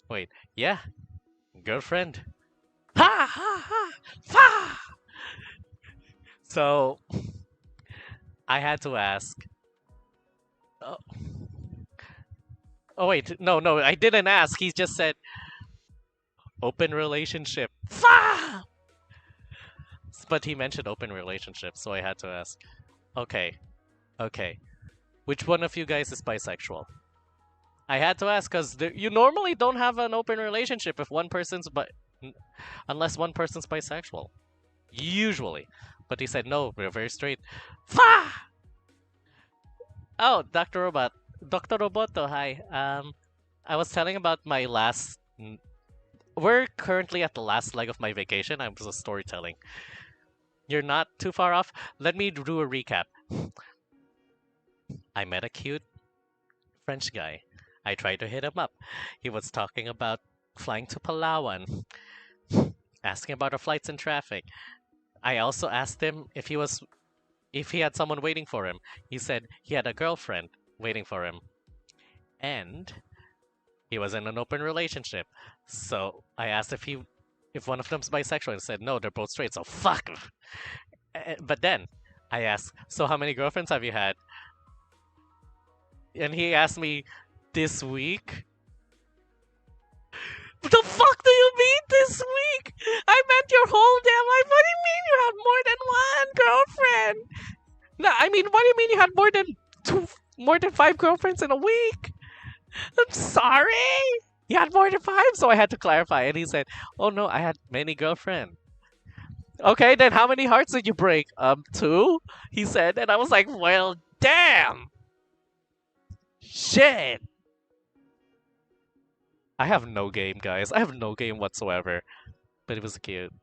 Wait, yeah. Girlfriend. Ha ha ha! Fa! So I had to ask. Oh wait, no, I didn't ask. He just said, open relationship. Fa! But he mentioned open relationship, so I had to ask. Okay. Which one of you guys is bisexual? I had to ask because you normally don't have an open relationship if unless one person's bisexual. Usually. But he said, no, we're very straight. Fa! Oh, Dr. Robot. Dr. Roboto, hi. I was telling about my last. We're currently at the last leg of my vacation. I was a storytelling. You're not too far off. Let me do a recap. I met a cute French guy. I tried to hit him up. He was talking about flying to Palawan, asking about our flights and traffic. I also asked him if he had someone waiting for him. He said he had a girlfriend waiting for him. And he was in an open relationship. So I asked if one of them's bisexual and said no, they're both straight. So fuck. But then I asked, so how many girlfriends have you had? And he asked me this week. What the fuck do you mean this week? I meant your whole damn life. What do you mean you had more than one girlfriend? No, I mean, what do you mean you had more than 5 girlfriends in a week? I'm sorry. You had more than 5, so I had to clarify. And he said, "Oh no, I had many girlfriends." Okay, then how many hearts did you break? 2. He said, and I was like, "Well, damn, shit." I have no game, guys. I have no game whatsoever. But it was cute.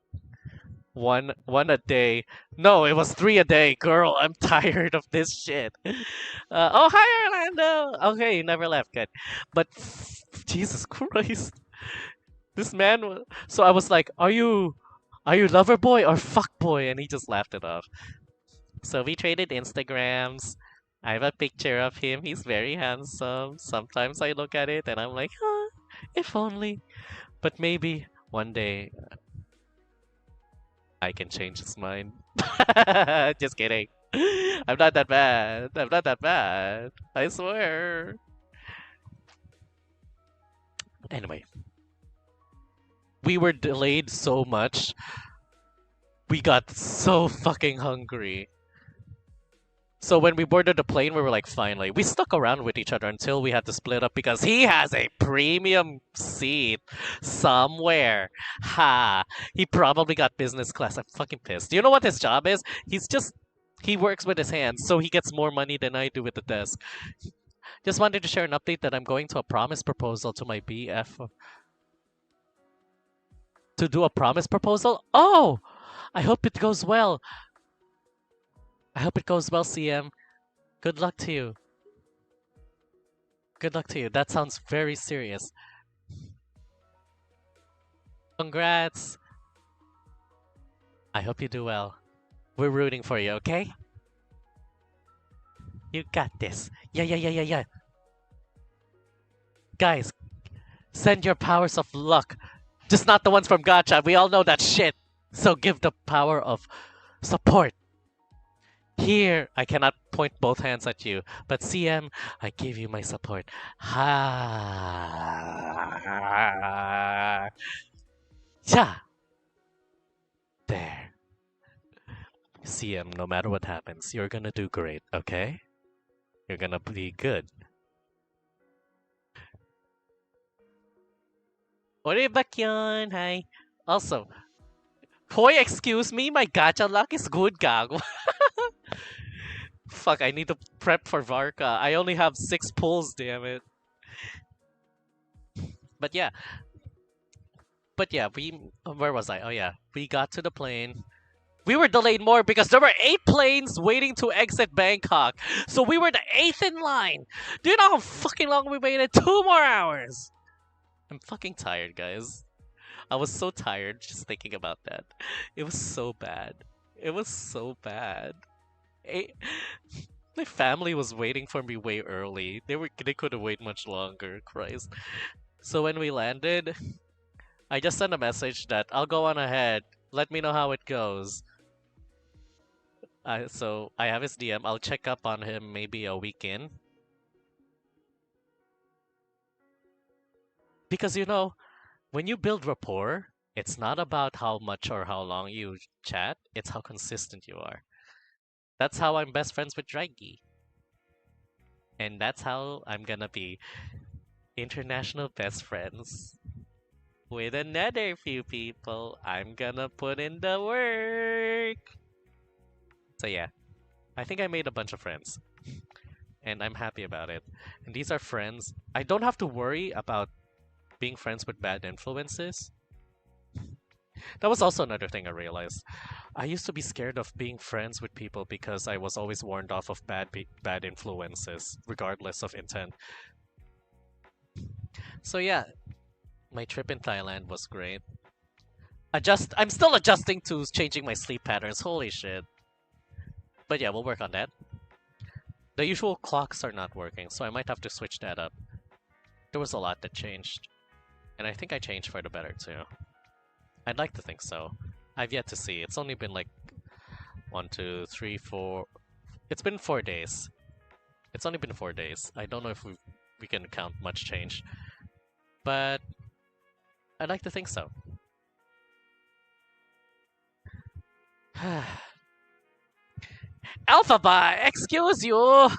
One a day. No, it was 3 a day. Girl, I'm tired of this shit. Oh, hi, Orlando. Okay, you never left. Good. But Jesus Christ, this man. So I was like, are you lover boy or fuck boy? And he just laughed it off. So we traded Instagrams. I have a picture of him. He's very handsome. Sometimes I look at it and I'm like, huh, if only. But maybe one day I can change his mind. Just kidding. I'm not that bad. I'm not that bad. I swear. Anyway, we were delayed so much. We got so fucking hungry. So when we boarded the plane, we were like, finally. We stuck around with each other until we had to split up because he has a premium seat somewhere. Ha! He probably got business class. I'm fucking pissed. Do you know what his job is? He works with his hands, so he gets more money than I do with the desk. Just wanted to share an update that I'm going to a promise proposal to my BF. To do a promise proposal? Oh! I hope it goes well. I hope it goes well, CM. Good luck to you. Good luck to you. That sounds very serious. Congrats. I hope you do well. We're rooting for you, okay? You got this. Yeah. Guys, send your powers of luck. Just not the ones from Gacha. We all know that shit. So give the power of support. Here, I cannot point both hands at you, but CM, I give you my support. Ha! Cha! There. CM, no matter what happens, you're gonna do great, okay? You're gonna be good. Ore bakyon, hi. Also, hoy, excuse me, my gacha luck is good, gago. Fuck, I need to prep for Varka. I only have 6 pulls, damn it. But yeah. Where was I? Oh yeah. We got to the plane. We were delayed more because there were 8 planes waiting to exit Bangkok. So we were the 8th in line. Do you know how fucking long we waited? 2 more hours. I'm fucking tired, guys. I was so tired just thinking about that. It was so bad. It was so bad. My family was waiting for me way early. They couldn't wait much longer. Christ. So when we landed, I just sent a message that I'll go on ahead. Let me know how it goes. So I have his DM. I'll check up on him maybe a week in. Because when you build rapport, it's not about how much or how long you chat, it's how consistent you are. That's how I'm best friends with Draggy. And that's how I'm gonna be international best friends with another few people. I'm gonna put in the work. So yeah, I think I made a bunch of friends. And I'm happy about it. And these are friends. I don't have to worry about being friends with bad influences. That was also another thing I realized. I used to be scared of being friends with people because I was always warned off of bad influences, regardless of intent. So yeah, my trip in Thailand was great. I'm still adjusting to changing my sleep patterns. Holy shit. But yeah, we'll work on that. The usual clocks are not working, so I might have to switch that up. There was a lot that changed. And I think I changed for the better too. I'd like to think so. I've yet to see. It's only been like 1, 2, 3, 4. It's been 4 days. It's only been 4 days. I don't know if we can count much change. But I'd like to think so. Alphaba, excuse you!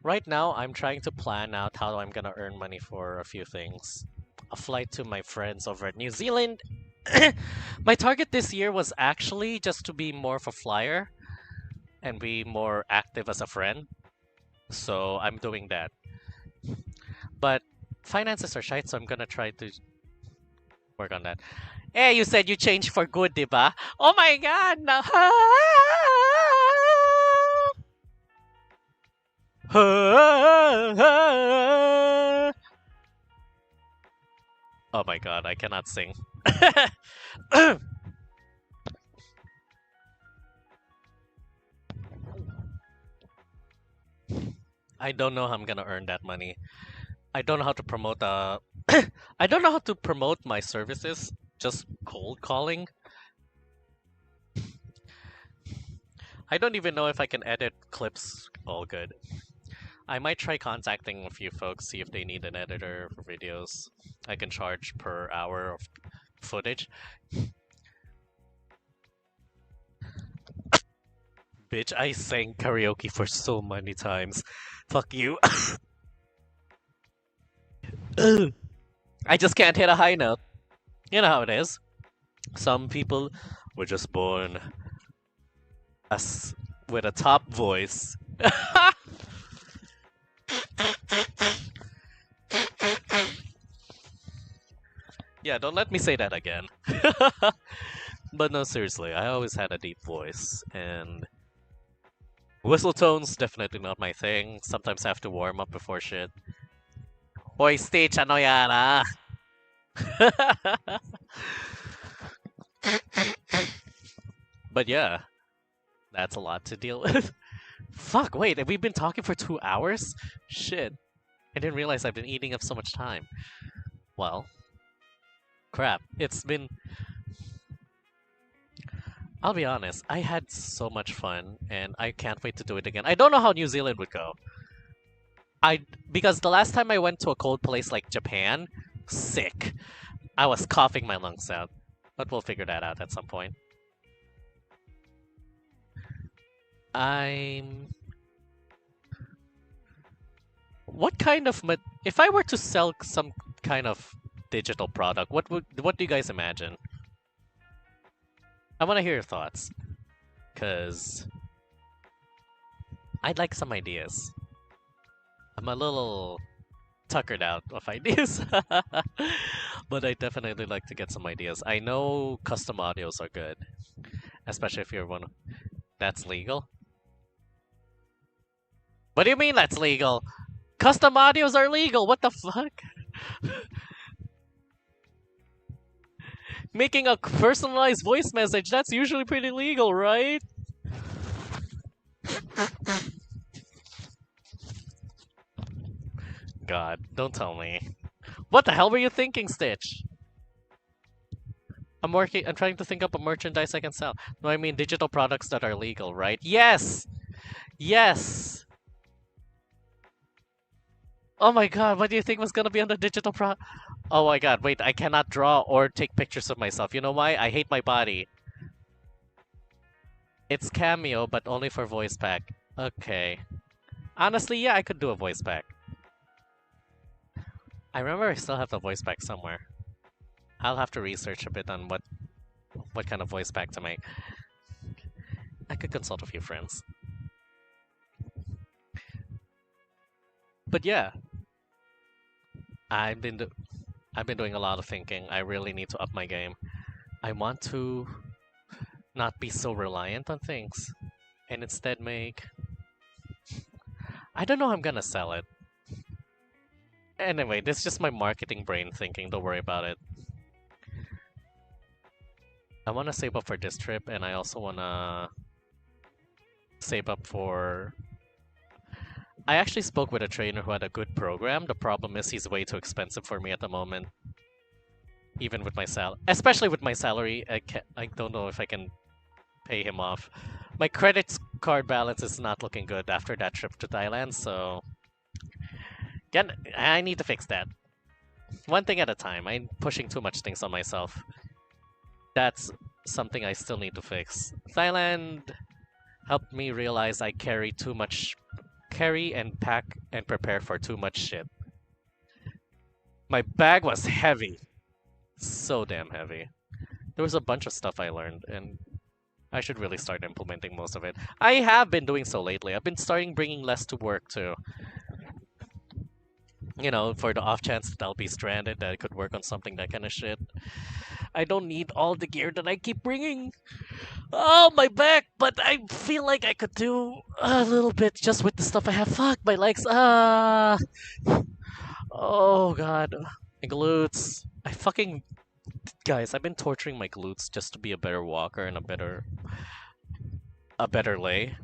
Right now, I'm trying to plan out how I'm gonna earn money for a few things. A flight to my friends over at New Zealand. My target this year was actually just to be more of a flyer and be more active as a friend. So I'm doing that. But finances are shite, so I'm gonna try to work on that. Hey, you said you changed for good, diba? Oh my god! No. Oh my god, I cannot sing. I don't know how I'm gonna earn that money. I don't know how to promote I don't know how to promote my services, just cold calling. I don't even know if I can edit clips all good. I might try contacting a few folks, see if they need an editor for videos. I can charge per hour of footage. Bitch, I sang karaoke for so many times. Fuck you. I just can't hit a high note. You know how it is. Some people were just born with a top voice. Yeah, don't let me say that again. But no, seriously, I always had a deep voice, and whistle tones definitely not my thing. Sometimes I have to warm up before shit. Hoy, Stitch, ano yan, ah? But yeah, that's a lot to deal with. Fuck, wait, have we been talking for 2 hours? Shit. I didn't realize I've been eating up so much time. Well, crap. It's been... I'll be honest, I had so much fun, and I can't wait to do it again. I don't know how New Zealand would go. Because the last time I went to a cold place like Japan, sick. I was coughing my lungs out. But we'll figure that out at some point. What kind of... If I were to sell some kind of digital product, what do you guys imagine? I want to hear your thoughts. Because I'd like some ideas. I'm a little tuckered out of ideas. But I definitely like to get some ideas. I know custom audios are good. Especially if you're one... That's legal? What do you mean that's legal? Custom audios are legal! What the fuck? Making a personalized voice message, that's usually pretty legal, right? God, don't tell me. What the hell were you thinking, Stitch? I'm trying to think up a merchandise I can sell. No, I mean digital products that are legal, right? Yes! Yes! Oh my god, what do you think was gonna be on the digital Oh my god, wait, I cannot draw or take pictures of myself. You know why? I hate my body. It's Cameo, but only for voice pack. Okay. Honestly, yeah, I could do a voice pack. I remember I still have the voice pack somewhere. I'll have to research a bit on what kind of voice pack to make. I could consult a few friends. But yeah, I've been do I've been doing a lot of thinking. I really need to up my game. I want to not be so reliant on things and instead make. I don't know how I'm gonna sell it. Anyway, this is just my marketing brain thinking. Don't worry about it. I want to save up for this trip, and I also want to save up for. I actually spoke with a trainer who had a good program. The problem is he's way too expensive for me at the moment. Even with my especially with my salary, I don't know if I can pay him off. My credit card balance is not looking good after that trip to Thailand, so again, I need to fix that. One thing at a time. I'm pushing too much things on myself. That's something I still need to fix. Thailand helped me realize I carry and pack and prepare for too much shit. My bag was heavy. So damn heavy. There was a bunch of stuff I learned, and I should really start implementing most of it. I have been doing so lately. I've been starting bringing less to work too. You know, for the off chance that I'll be stranded, that I could work on something, that kind of shit. I don't need all the gear that I keep bringing. Oh, my back! But I feel like I could do a little bit just with the stuff I have. Fuck, my legs. Oh, God. My glutes. Guys, I've been torturing my glutes just to be a better walker and a better lay.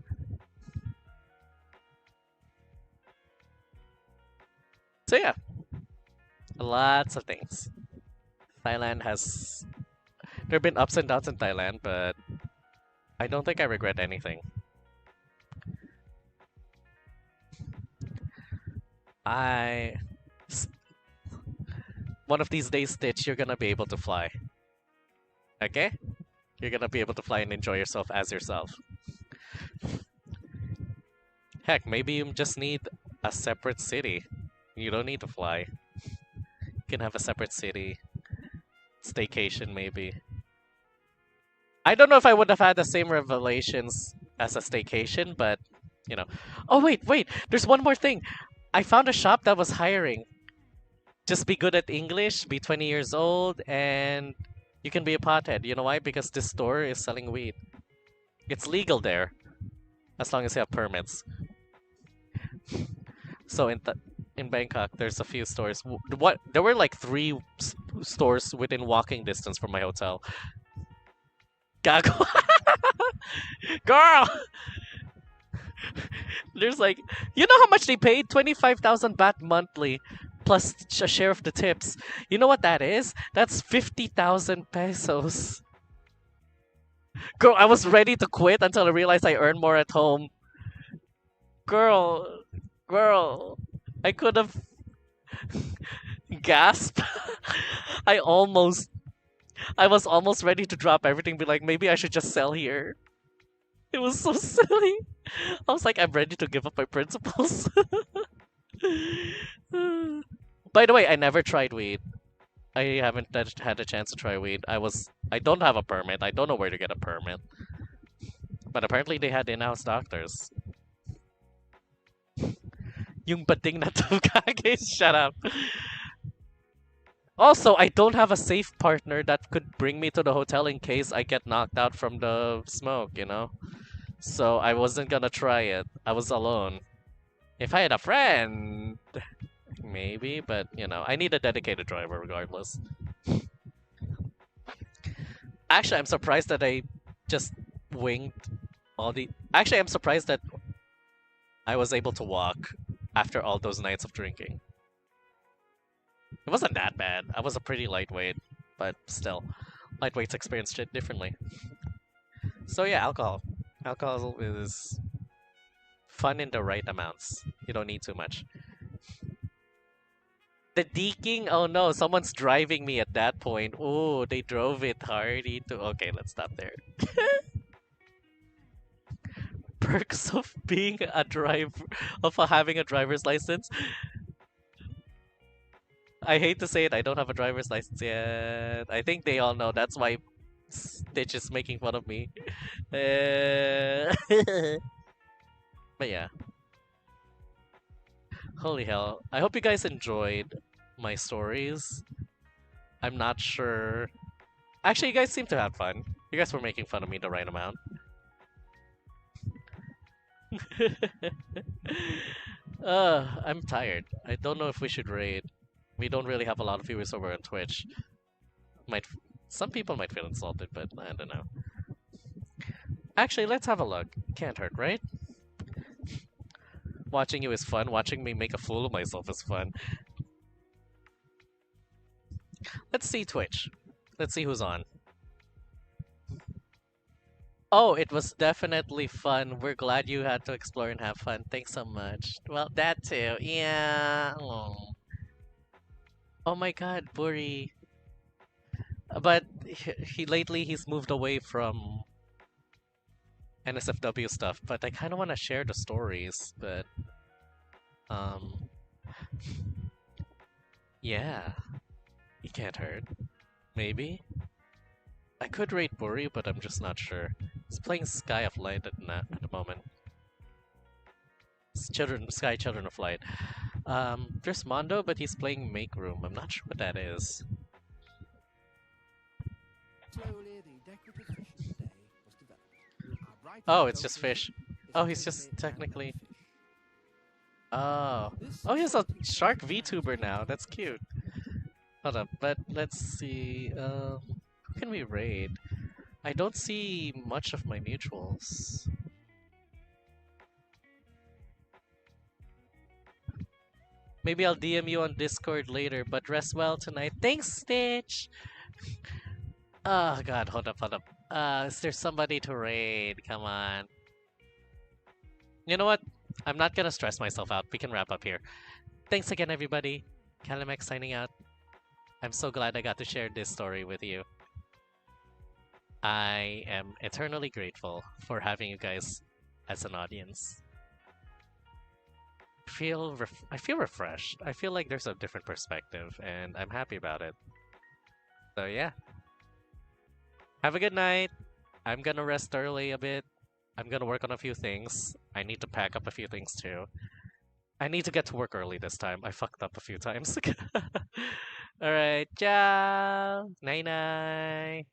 So yeah, lots of things. Thailand has... There have been ups and downs in Thailand, but I don't think I regret anything. One of these days, Stitch, you're gonna be able to fly. Okay? You're gonna be able to fly and enjoy yourself as yourself. Heck, maybe you just need a separate city. You don't need to fly. You can have a separate city. Staycation, maybe. I don't know if I would have had the same revelations as a staycation, but, you know. Oh, wait! There's one more thing! I found a shop that was hiring. Just be good at English, be 20 years old, and you can be a pothead. You know why? Because this store is selling weed. It's legal there, as long as you have permits. So in Bangkok, there's a few stores. There were like 3 stores within walking distance from my hotel. Gago. Girl! There's like... You know how much they paid? 25,000 baht monthly. Plus a share of the tips. You know what that is? That's 50,000 pesos. Girl, I was ready to quit until I realized I earn more at home. Girl, I could have gasped. I was almost ready to drop everything, be like, maybe I should just sell here. It was so silly. I was like, I'm ready to give up my principles. By the way, I never tried weed. I haven't had a chance to try weed. I don't have a permit. I don't know where to get a permit. But apparently they had in-house doctors. Yung bading na to, kage, shut up. Also, I don't have a safe partner that could bring me to the hotel in case I get knocked out from the smoke, you know? So I wasn't gonna try it. I was alone. If I had a friend, maybe, but you know, I need a dedicated driver regardless. Actually, I'm surprised that I just winged all the... Actually, I'm surprised that I was able to walk after all those nights of drinking. It wasn't that bad. I was a pretty lightweight, but still, lightweights experience shit differently. So yeah, alcohol. Alcohol is fun in the right amounts. You don't need too much. The deking? Oh no, someone's driving me at that point. Oh, they drove it hard. Okay, let's stop there. perks of being a driver, of having a driver's license. I hate to say it, I don't have a driver's license yet. I think they all know. That's why Stitch is making fun of me. But yeah. Holy hell. I hope you guys enjoyed my stories. I'm not sure. Actually, you guys seem to have fun. You guys were making fun of me the right amount. I'm tired. I don't know if we should raid. We don't really have a lot of viewers over on Twitch. Might Some people might feel insulted, but I don't know. Actually, let's have a look. Can't hurt, right? Watching you is fun. Watching me make a fool of myself is fun. Let's see Twitch. Let's see who's on. Oh, it was definitely fun. We're glad you had to explore and have fun. Thanks so much. Well, that too. Yeah. Oh my god, Buri. But he lately he's moved away from NSFW stuff, but I kind of want to share the stories, but um yeah, he can't hurt. Maybe I could rate Buri, but I'm just not sure. He's playing Sky of Light at the moment. It's Sky Children of Light. There's Mondo, but he's playing Make Room. I'm not sure what that is. Oh, it's just fish. Oh, he's just technically. Oh, he's a shark VTuber now. That's cute. Hold up, but let's see. Who can we raid? I don't see much of my mutuals. Maybe I'll DM you on Discord later, but rest well tonight. Thanks, Stitch! Oh god, hold up. Is there somebody to raid? Come on. You know what? I'm not gonna stress myself out. We can wrap up here. Thanks again, everybody. TheCaliMack signing out. I'm so glad I got to share this story with you. I am eternally grateful for having you guys as an audience. I feel refreshed. I feel like there's a different perspective, and I'm happy about it. So yeah. Have a good night. I'm gonna rest early a bit. I'm gonna work on a few things. I need to pack up a few things too. I need to get to work early this time. I fucked up a few times. Alright, ciao! Night night!